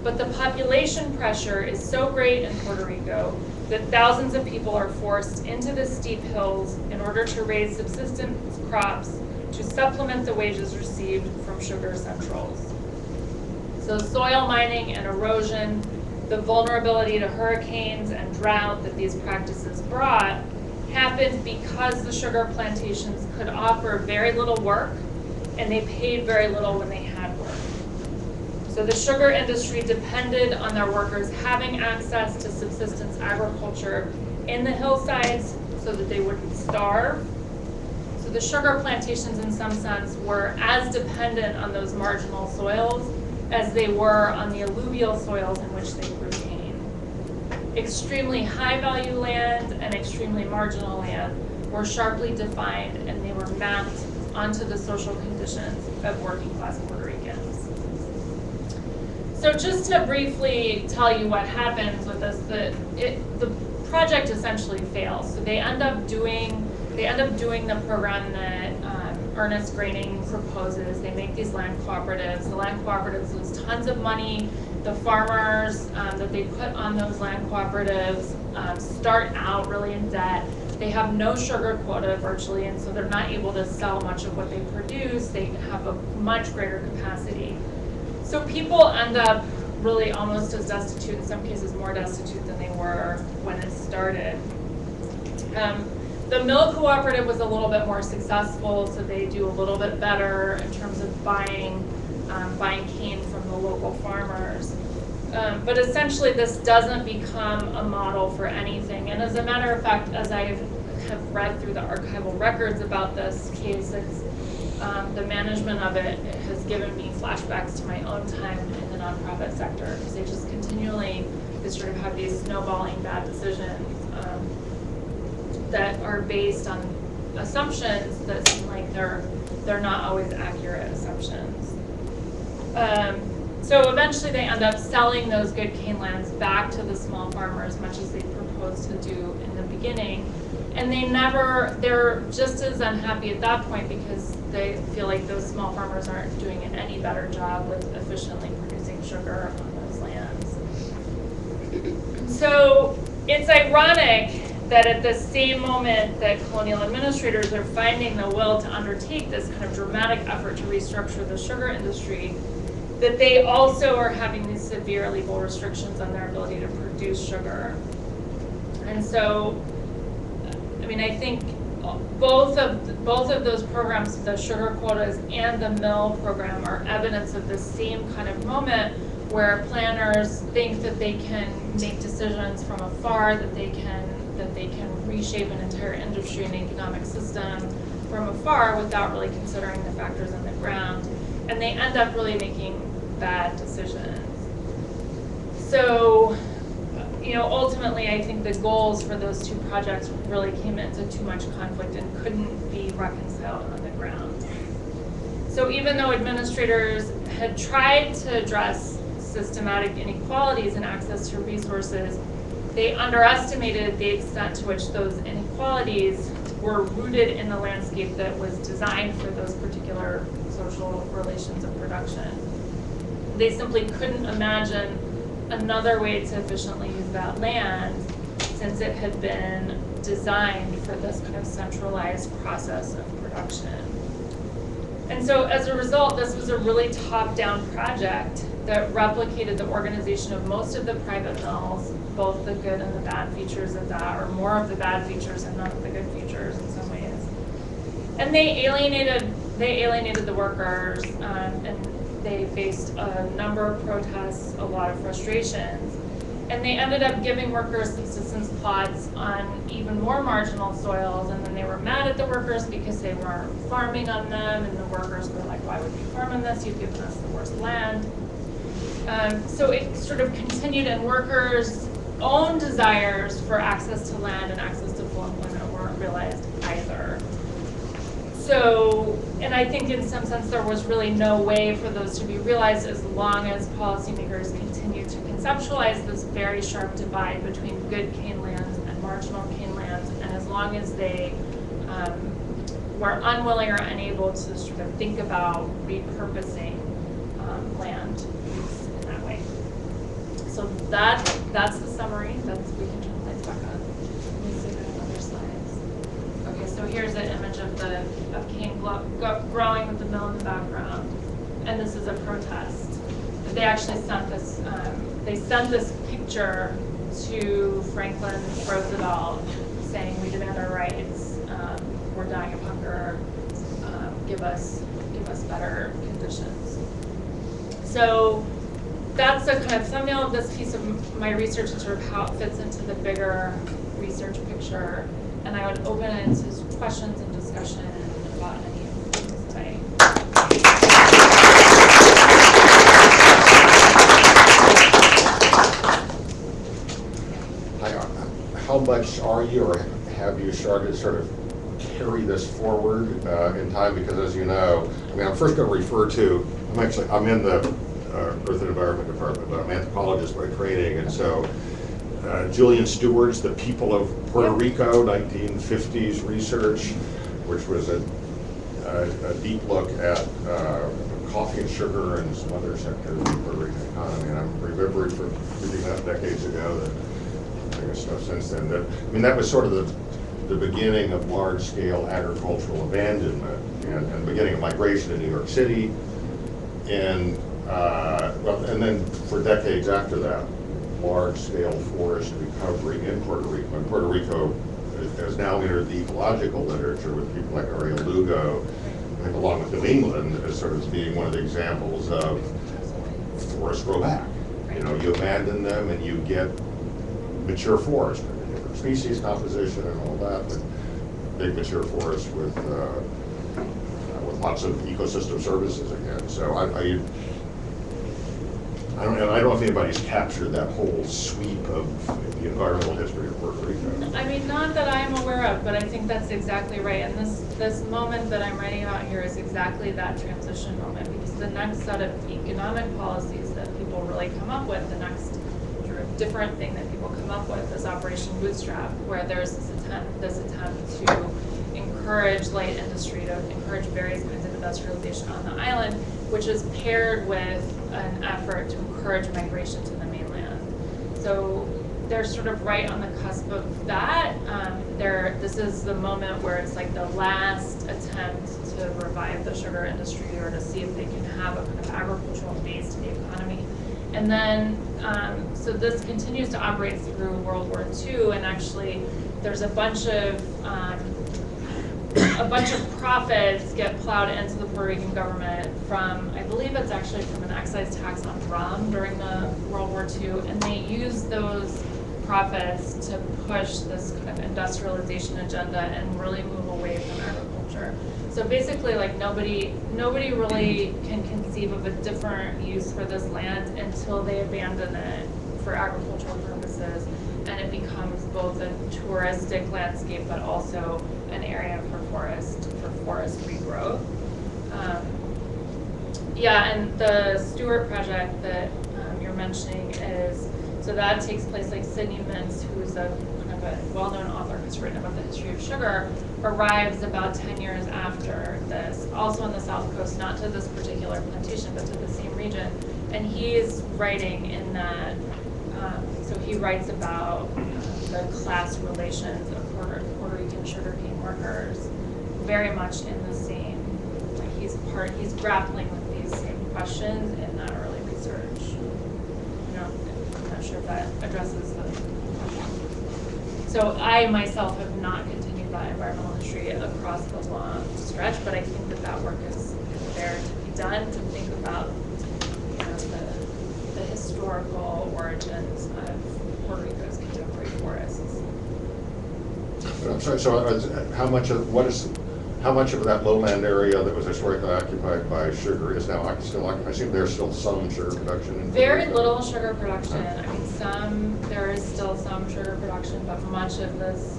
But the population pressure is so great in Puerto Rico that thousands of people are forced into the steep hills in order to raise subsistence crops to supplement the wages received from sugar centrals. So soil mining and erosion, the vulnerability to hurricanes and drought that these practices brought, happened because the sugar plantations could offer very little work and they paid very little when they had work. So the sugar industry depended on their workers having access to subsistence agriculture in the hillsides so that they wouldn't starve, so So the sugar plantations, in some sense, were as dependent on those marginal soils as they were on the alluvial soils in which they grew cane. Extremely high value land and extremely marginal land were sharply defined, and they were mapped onto the social conditions of working class Puerto Ricans. So just to briefly tell you what happens with this, the project essentially fails. So they end up doing the program that Ernest Graining proposes. They make these land cooperatives. The land cooperatives lose tons of money. The farmers that they put on those land cooperatives start out really in debt. They have no sugar quota virtually, and so they're not able to sell much of what they produce. They have a much greater capacity. So people end up really almost as destitute, in some cases more destitute than they were when it started. The mill cooperative was a little bit more successful, so they do a little bit better in terms of buying cane from the local farmers. But essentially this doesn't become a model for anything. And as a matter of fact, as I have read through the archival records about this case, the management of it has given me flashbacks to my own time in the nonprofit sector, because they just continually sort of have these snowballing bad decisions that are based on assumptions that seem like they're not always accurate assumptions. So eventually they end up selling those good cane lands back to the small farmers, much as they proposed to do in the beginning. And they're just as unhappy at that point, because they feel like those small farmers aren't doing an any better job with efficiently producing sugar on those lands. So it's ironic that at the same moment that colonial administrators are finding the will to undertake this kind of dramatic effort to restructure the sugar industry, that they also are having these severe legal restrictions on their ability to produce sugar. And so, I mean, I think both of those programs, the sugar quotas and the mill program, are evidence of the same kind of moment where planners think that they can make decisions from afar, that they can reshape an entire industry and economic system from afar without really considering the factors on the ground. And they end up really making bad decisions. So, ultimately I think the goals for those two projects really came into too much conflict and couldn't be reconciled on the ground. So even though administrators had tried to address systematic inequalities in access to resources, they underestimated the extent to which those inequalities were rooted in the landscape that was designed for those particular social relations of production. They simply couldn't imagine another way to efficiently use that land, since it had been designed for this kind of centralized process of production. And so as a result, this was a really top-down project that replicated the organization of most of the private mills, both the good and the bad features of that, or more of the bad features and none of the good features in some ways. And they alienated the workers, and they faced a number of protests, a lot of frustrations. And they ended up giving workers subsistence plots on even more marginal soils, and then they were mad at the workers because they weren't farming on them, and the workers were like, why would we farm on this? You've given us the worst land. So it sort of continued, and workers' own desires for access to land and access to full employment weren't realized either. So, and I think in some sense there was really no way for those to be realized as long as policymakers continued to conceptualize this very sharp divide between good cane lands and marginal cane lands, and as long as they were unwilling or unable to sort of think about repurposing land use in that way. So that's the summary. We can turn the lights back on. Let me see if I have other slides. Okay, so here's an image of cane growing with the mill in the background, and this is a protest. They actually sent this. They sent this picture to Franklin Roosevelt, saying, "We demand our rights. We're dying of hunger. Give us better conditions." So that's a kind of thumbnail of this piece of my research and sort of how it fits into the bigger research picture. And I would open it to questions and discussion spot in any of today. How much are you, or have you started to sort of carry this forward in time? Because as you know, I mean, I'm first going to refer to, I'm in the Earth and Environment Department, but I'm an anthropologist by training, and so Julian Stewart's The People of Puerto Rico, 1950s research, which was a deep look at coffee and sugar and some other sectors of the Puerto Rican economy. And I'm remembering from reading that decades ago that I guess stuff since then. That was sort of the beginning of large-scale agricultural abandonment and the beginning of migration to New York City. And then for decades after that, large-scale forest recovery in Puerto Rico. And Puerto Rico has now entered the ecological literature with people like Ariel Lugo, I think along with New England, as sort of being one of the examples of forests grow back. You know, you abandon them and you get mature forest, different species composition and all that, but big mature forest with lots of ecosystem services again. So I don't know if anybody's captured that whole sweep of the environmental history of Puerto Rico. I mean, not that I'm aware of, but I think that's exactly right. And this moment that I'm writing about here is exactly that transition moment, because the next set of economic policies that people really come up with, the next sort of different thing that people come up with is Operation Bootstrap, where there's this attempt to encourage light industry, to encourage various kinds of industrialization on the island, which is paired with an effort to encourage migration to the mainland. So they're sort of right on the cusp of that. This is the moment where it's like the last attempt to revive the sugar industry, or to see if they can have a kind of agricultural base to the economy. And then, so this continues to operate through World War II, and actually there's a bunch of profits get plowed into the Puerto Rican government from, I believe it's actually from an excise tax on rum during the World War II, and they use those profits to push this kind of industrialization agenda and really move away from agriculture. So basically, like nobody really can conceive of a different use for this land until they abandon it for agricultural purposes, and it becomes both a touristic landscape but also an area for forest regrowth. And the Stewart project that you're mentioning so that takes place, like Sidney Mintz, who's a kind of a well-known author who's written about the history of sugar, arrives about 10 years after this, also on the South Coast, not to this particular plantation, but to the same region. And he's writing in that, so he writes about the class relations of Puerto Rican sugarcane workers, very much in the same, like he's grappling with these same questions in that early research. I'm not sure if that addresses the question. So I myself have not continued that environmental history across the long stretch, but I think that work is there to be done, to think about the historical origins of Puerto Rico's contemporary forests. I'm sorry, so how much of that lowland area that was historically occupied by sugar is now still occupied? I assume there's still some sugar production in Puerto Very Rico. little sugar production. I mean, there is still some sugar production, but much of this,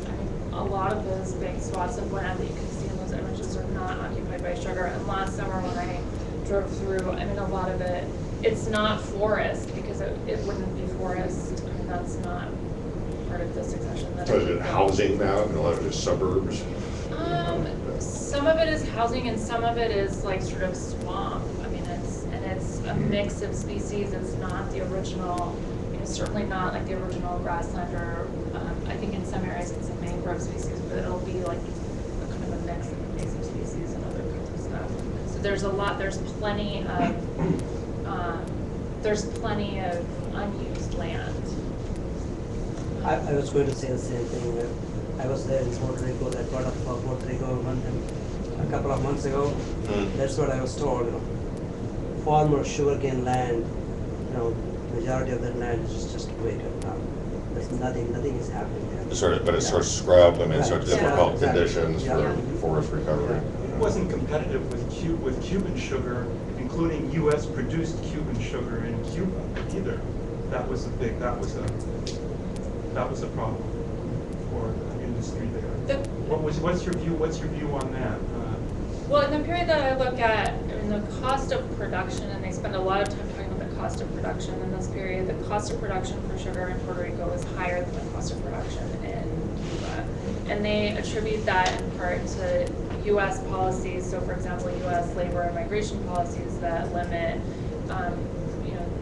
a lot of those big swaths of land that you can see in those images are not occupied by sugar. And last summer when I drove through, a lot of it's not forest, because it wouldn't be forest. That's not part of the succession. So is it housing now? A lot of it is suburbs? Some of it is housing, and some of it is like sort of swamp. It's a mix of species. It's not the original, certainly not like the original grassland, or I think in some areas it's a mangrove species, but it'll be like a kind of a mix of invasive species and other kinds of stuff. So there's plenty of unused land. I was going to say the same thing. I was there in Puerto Rico, that part of Puerto Rico a couple of months ago. That's what I was told. Former sugarcane land, majority of that land is just vacant now. There's nothing is happening there. But it's sort of scrub, sort of Right. difficult Yeah. conditions Yeah. for forest recovery. wasn't competitive with Cuban sugar, including U.S. produced Cuban sugar in Cuba either. That was a problem for the industry there. What's your view on that? Well, in the period that I look at, in the cost of production, and they spend a lot of time talking about the cost of production in this period, the cost of production for sugar in Puerto Rico is higher than the cost of production in Cuba. And they attribute that in part to U.S. policies, so for example, U.S. labor and migration policies that limit,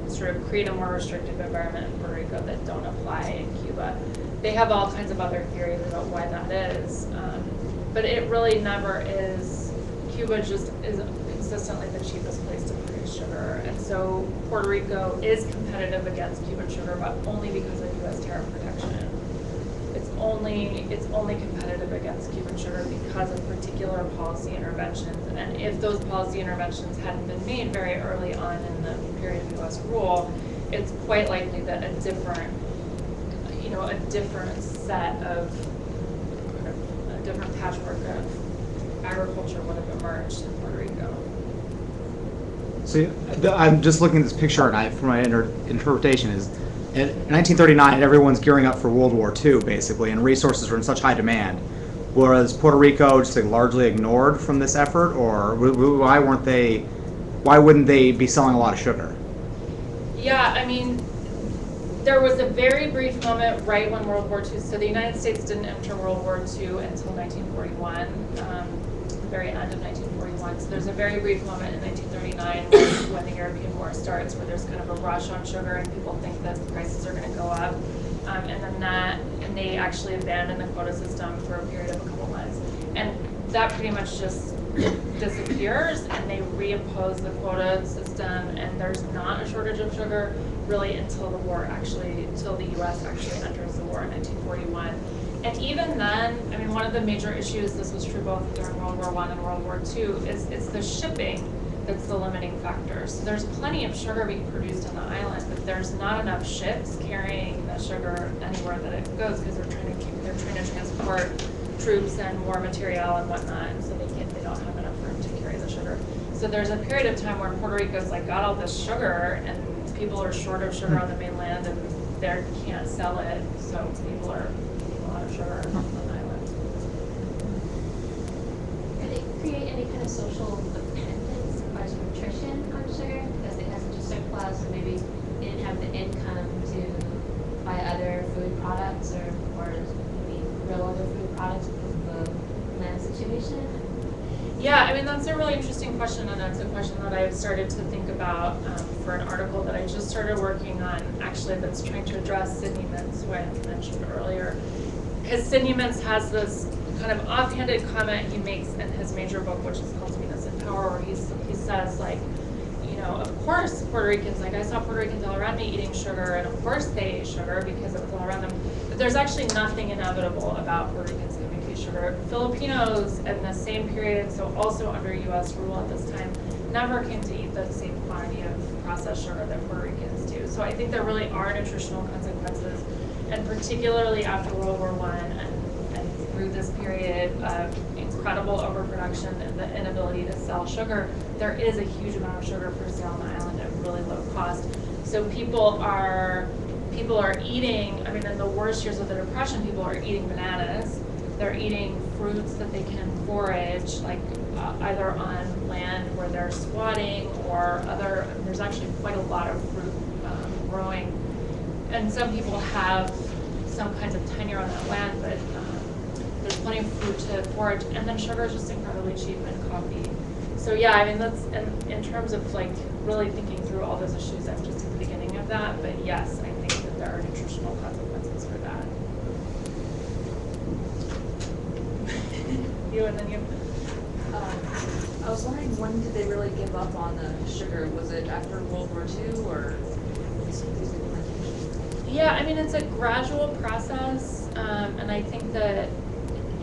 sort of create a more restrictive environment in Puerto Rico that don't apply in Cuba. They have all kinds of other theories about why that is, but it really never is. Cuba just is consistently the cheapest place to produce sugar, and so Puerto Rico is competitive against Cuban sugar, but only because of U.S. tariff protection. It's only competitive against Cuban sugar because of particular policy interventions, and if those policy interventions hadn't been made very early on in the period of U.S. rule, it's quite likely that a different set of, a different patchwork of agriculture would have emerged in Puerto Rico. So I'm just looking at this picture, and from my interpretation is, in 1939, everyone's gearing up for World War II, basically, and resources are in such high demand. Whereas Puerto Rico just largely ignored from this effort, or why wouldn't they be selling a lot of sugar? Yeah, I mean, there was a very brief moment right when World War II, so the United States didn't enter World War II until 1941, the very end of 1941. So there's a very brief moment in 1939 when the European War starts, where there's kind of a rush on sugar and people think that the prices are going to go up. And they actually abandoned the quota system for a period of a couple months. And that pretty much just disappears, and they reimpose the quota system, and there's not a shortage of sugar really until the U.S. actually enters the war in 1941. And even then, I mean, one of the major issues, this was true both during World War I and World War II, is it's the shipping that's the limiting factor. So there's plenty of sugar being produced on the island, but there's not enough ships carrying the sugar anywhere that it goes, because they're trying to transport troops and war material and whatnot, and so they don't have enough room to carry the sugar. So there's a period of time where Puerto Rico's got all this sugar, and people are short of sugar on the mainland, and they can't sell it, so people are eating a lot of sugar on the island. Could it create any kind of social dependence as far as nutrition on sugar, because it has such a surplus, and maybe they didn't have the income to buy other food products or maybe real other food products because of the land situation? Yeah, I mean, that's a really interesting question, and that's a question that I've started to think about for an article that I just started working on, actually, that's trying to address Sidney Mintz, who I mentioned earlier. Because Sidney Mintz has this kind of offhanded comment he makes in his major book, which is called Sweetness and Power, where he says, of course Puerto Ricans, I saw Puerto Ricans all around me eating sugar, and of course they ate sugar because it was all around them. But there's actually nothing inevitable about Puerto Ricans coming to eat sugar. Filipinos in the same period, so also under U.S. rule at this time, never came to eat the same quantity of processed sugar that Puerto Ricans do. So I think there really are nutritional consequences, and particularly after World War I and through this period of incredible overproduction and the inability to sell sugar, there is a huge amount of sugar for sale on the island at really low cost. So people are eating, I mean, in the worst years of the Depression, people are eating bananas. They're eating fruits that they can forage, either on land where they're squatting or there's actually quite a lot of fruit growing. And some people have some kinds of tenure on that land, but there's plenty of fruit to forage. And then sugar is just incredibly cheap, and coffee. So yeah, I mean, that's in terms of really thinking through all those issues, I'm just at the beginning of that. But yes, I think that there are nutritional consequences for that. You and then you. I was wondering, when did they really give up on the sugar? Was it after World War II or these implementations? Yeah, I mean, it's a gradual process, and I think that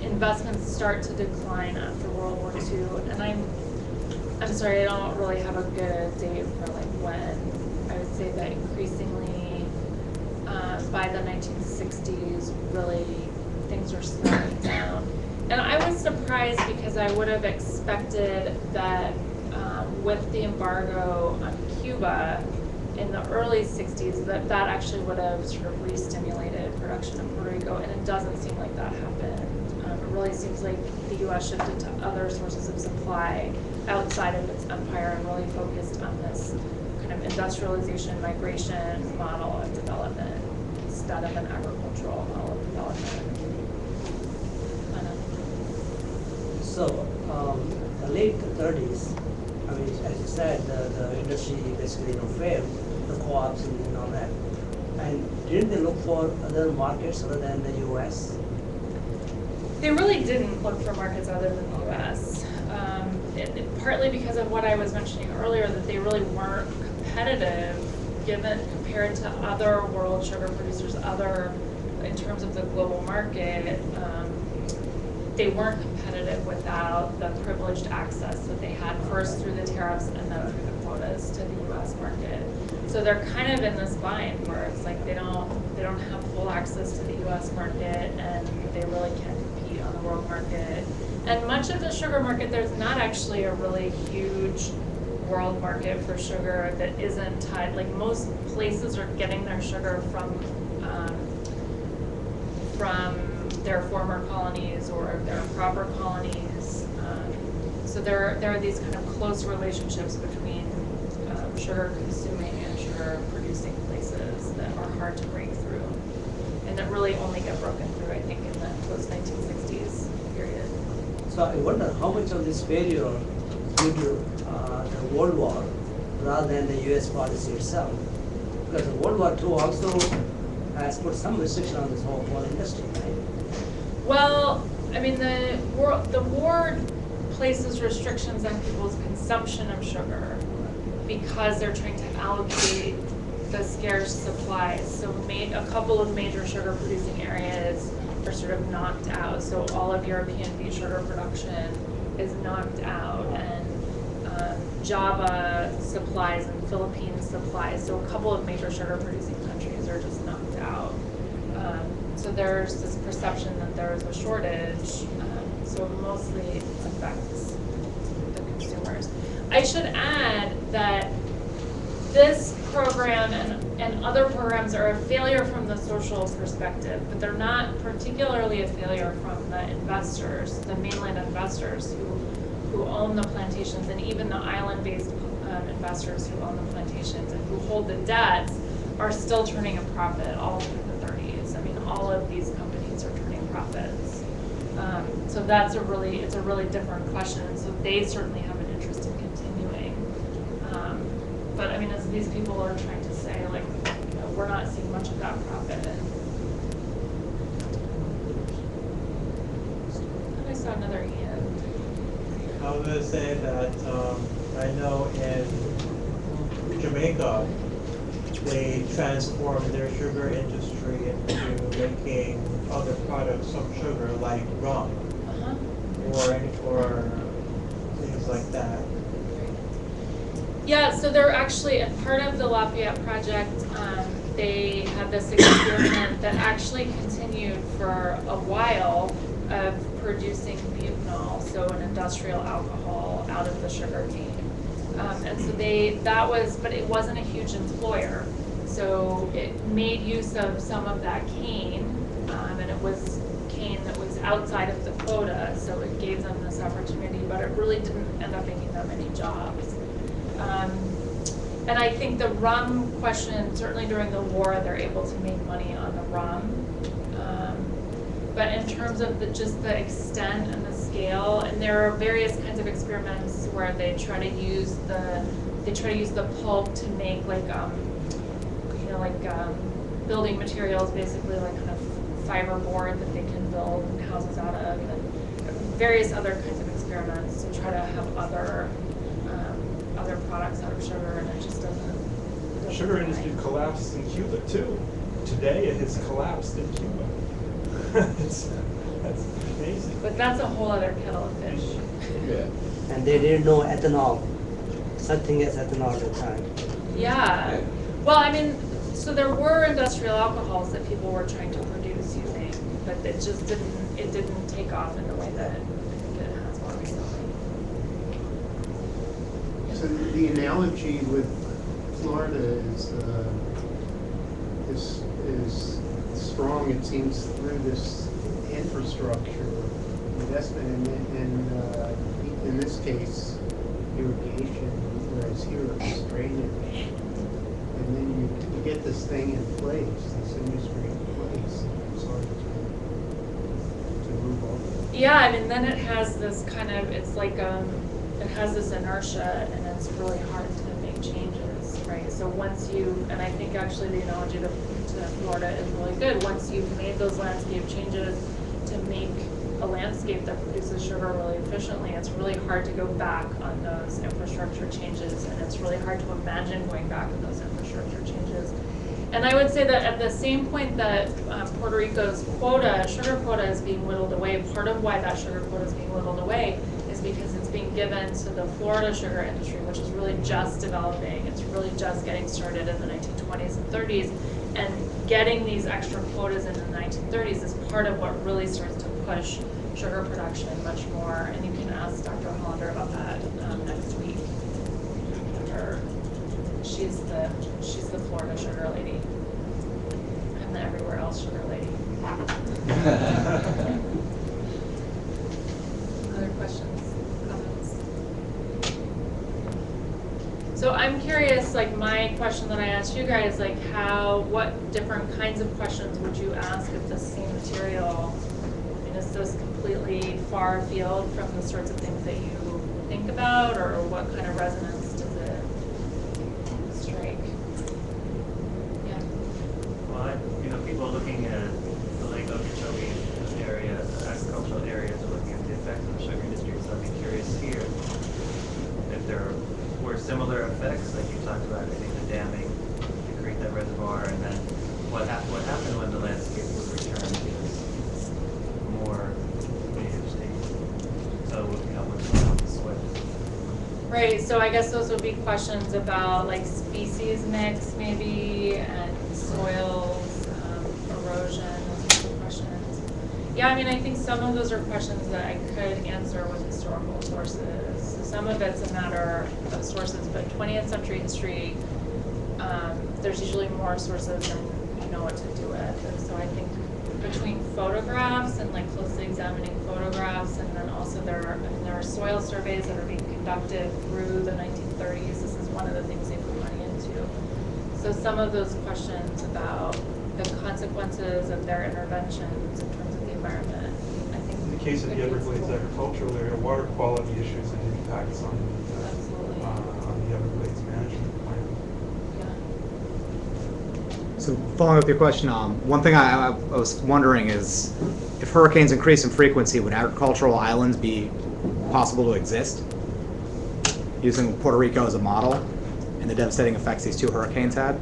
investments start to decline after World War II. And I'm sorry, I don't really have a good date for when. I would say that increasingly by the 1960s, really things are slowing down. And I was surprised because I would have expected that with the embargo on Cuba in the early 60s, that actually would have sort of re-stimulated production in Puerto Rico, and it doesn't seem like that happened. It really seems like the U.S. shifted to other sources of supply outside of its empire and really focused on this kind of industrialization, migration model of development instead of an agricultural model of development. So, the late 30s, I mean, as you said, the industry basically failed, the co-ops and all that. And didn't they look for other markets other than the U.S.? They really didn't look for markets other than the U.S. Partly because of what I was mentioning earlier, that they really weren't competitive compared to other world sugar producers, in terms of the global market. They weren't competitive without the privileged access that they had first through the tariffs and then through the quotas to the U.S. market. So they're kind of in this bind where it's like they don't have full access to the U.S. market, and they really can't compete on the world market. And much of the sugar market, there's not actually a really huge world market for sugar that isn't tied. Like most places are getting their sugar from their former colonies or their proper colonies. So there are these kind of close relationships between sugar consuming and sugar producing places that are hard to break through, and that really only get broken through, I think, in the post-1960s period. So I wonder how much of this failure due to the World War rather than the U.S. policy itself, because the World War II also has put some restriction on this whole industry, right? Well, I mean, the war places restrictions on people's consumption of sugar because they're trying to allocate the scarce supplies. So a couple of major sugar producing areas are sort of knocked out. So all of European beet sugar production is knocked out, and Java supplies and Philippines supplies. So a couple of major sugar producing countries are just knocked out. So there's this perception that there is a shortage, so mostly it affects the consumers. I should add that this program and other programs are a failure from the social perspective, but they're not particularly a failure from the investors, the mainland investors who own the plantations, and even the island-based investors who own the plantations and who hold the debts are still turning a profit all through the 30s. I mean, all of these companies are turning profits. So it's a really different question. So they certainly have an interest in continuing. But I mean, as these people are trying to say, like, you know, we're not seeing much of that profit. And I saw another hand. I was going to say that I know in Jamaica, they transformed their sugar industry into making other products from sugar, like rum, or things like that. Yeah, so they're actually, as part of the Lafayette project, they had this experiment that actually continued for a while of producing butanol, so an industrial alcohol, out of the sugar cane. And so but it wasn't a huge employer. So it made use of some of that cane, and it was cane that was outside of the quota, so it gave them this opportunity, but it really didn't end up making them any jobs. And I think the rum question, certainly during the war, they're able to make money on the rum. But in terms of just the extent and the scale, and there are various kinds of experiments where they try to use the pulp to make building materials, basically like kind of fiberboard that they can build houses out of, and various other kinds of experiments to try to have other products out of sugar, and it just doesn't. The sugar industry collapsed in Cuba too. Today it has collapsed in Cuba. That's amazing. But that's a whole other kettle of fish. Yeah. And they didn't know ethanol, such thing as ethanol at the time. Yeah. Well, I mean, so there were industrial alcohols that people were trying to produce using, but it just didn't it didn't take off in the way that I think it has more recently. So the analogy with Florida is strong, it seems, through this infrastructure investment in this case, irrigation, whereas here it's drainage. And then you get this thing in place, this industry in place, it's hard to move on. Yeah, I mean, then it has this kind of, it's like, it has this inertia and it's really hard to make changes, right? So once you, and I think actually the analogy to Florida is really good, once you've made those landscape changes to make a landscape that produces sugar really efficiently, it's really hard to go back on those infrastructure changes, and it's really hard to imagine going back on those infrastructure changes. And I would say that at the same point that Puerto Rico's quota, sugar quota, is being whittled away, part of why that sugar quota is being whittled away is because it's being given to the Florida sugar industry, which is really just developing. It's really just getting started in the 1920s and 30s. And getting these extra quotas in the 1930s is part of what really starts to push sugar production much more. And you can ask Dr. Hollander about that next week. She's the Florida sugar lady. I'm the everywhere else sugar lady. Other questions, comments? So I'm curious, like my question that I asked you guys, like what different kinds of questions would you ask of this same material? I mean, is this completely far afield from the sorts of things that you think about, or what kind of resonance does it strike? Yeah. Well, people looking at the Lake Okeechobee area, agricultural areas, are looking at the effects of the sugar industry. So I'd be curious here if there were similar effects, like you talked about, I think the damming to create that reservoir, and then what happened when the landscape was returned to more native state. So what's going on with the soil? Right, so I guess those would be questions about like species mix maybe, and soils, erosion, those sorts of questions. Yeah, I mean, I think some of those are questions that I could answer with historical sources. Some of it's a matter of sources, but 20th century history, there's usually more sources than you know what to do with. And so I think between photographs and like closely examining photographs, and then also there are soil surveys that are being conducted through the 1930s. This is one of the things they put money into. So some of those questions about the consequences of their interventions in terms of the environment, I think. In the case of the Everglades agricultural area, water quality issues and impacts on the Everglades management plan. Yeah. So following up your question, one thing I was wondering is if hurricanes increase in frequency, would agricultural islands be possible to exist? Using Puerto Rico as a model and the devastating effects these two hurricanes had?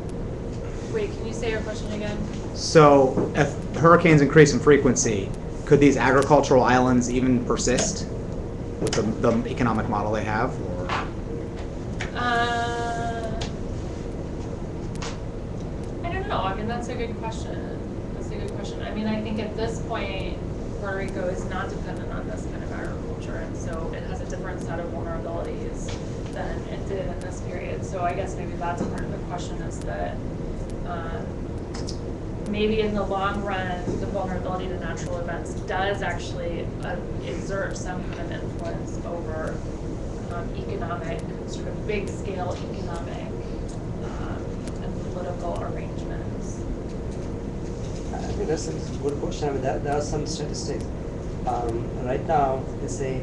Wait, can you say your question again? So if hurricanes increase in frequency, could these agricultural islands even persist with the economic model they have? Or? I don't know. I mean, that's a good question. I mean, I think at this point, Puerto Rico is not dependent on this kind of agriculture, and so it has a different set of vulnerabilities than it did in this period. So I guess maybe that's part of the question, is that maybe in the long run, the vulnerability to natural events does actually exert some kind of influence over economic, sort of big scale economic and political arrangements. I think that's a good question. I mean, there are some statistics. Right now, they say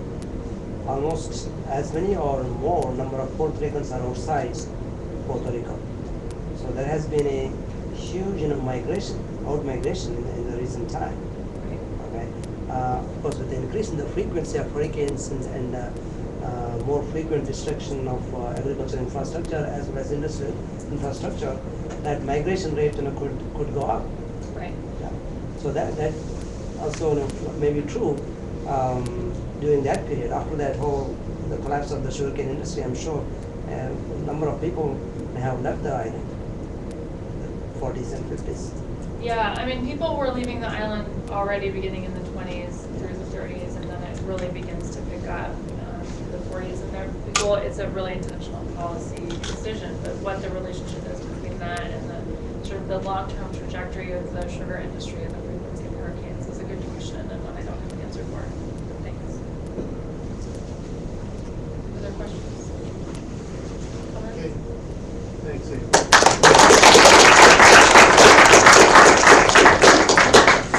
almost as many or more number of Puerto Ricans are outside Puerto Rico. So there has been a huge migration in the recent time. Okay. Of course, with the increase in the frequency of hurricanes and more frequent destruction of agricultural infrastructure as well as industrial infrastructure, that migration rate could go up. Right. Yeah. So that also may be true during that period. After that the collapse of the sugarcane industry, I'm sure a number of people may have left the island, the 40s and 50s. Yeah, I mean, people were leaving the island already beginning in the 20s. really begins to pick up in the 40s. And well, it's a really intentional policy decision, but what the relationship is between that and the sort of the long-term trajectory of the sugar industry and the frequency of hurricanes is a good question and one I don't have an answer for. Thanks. Other questions?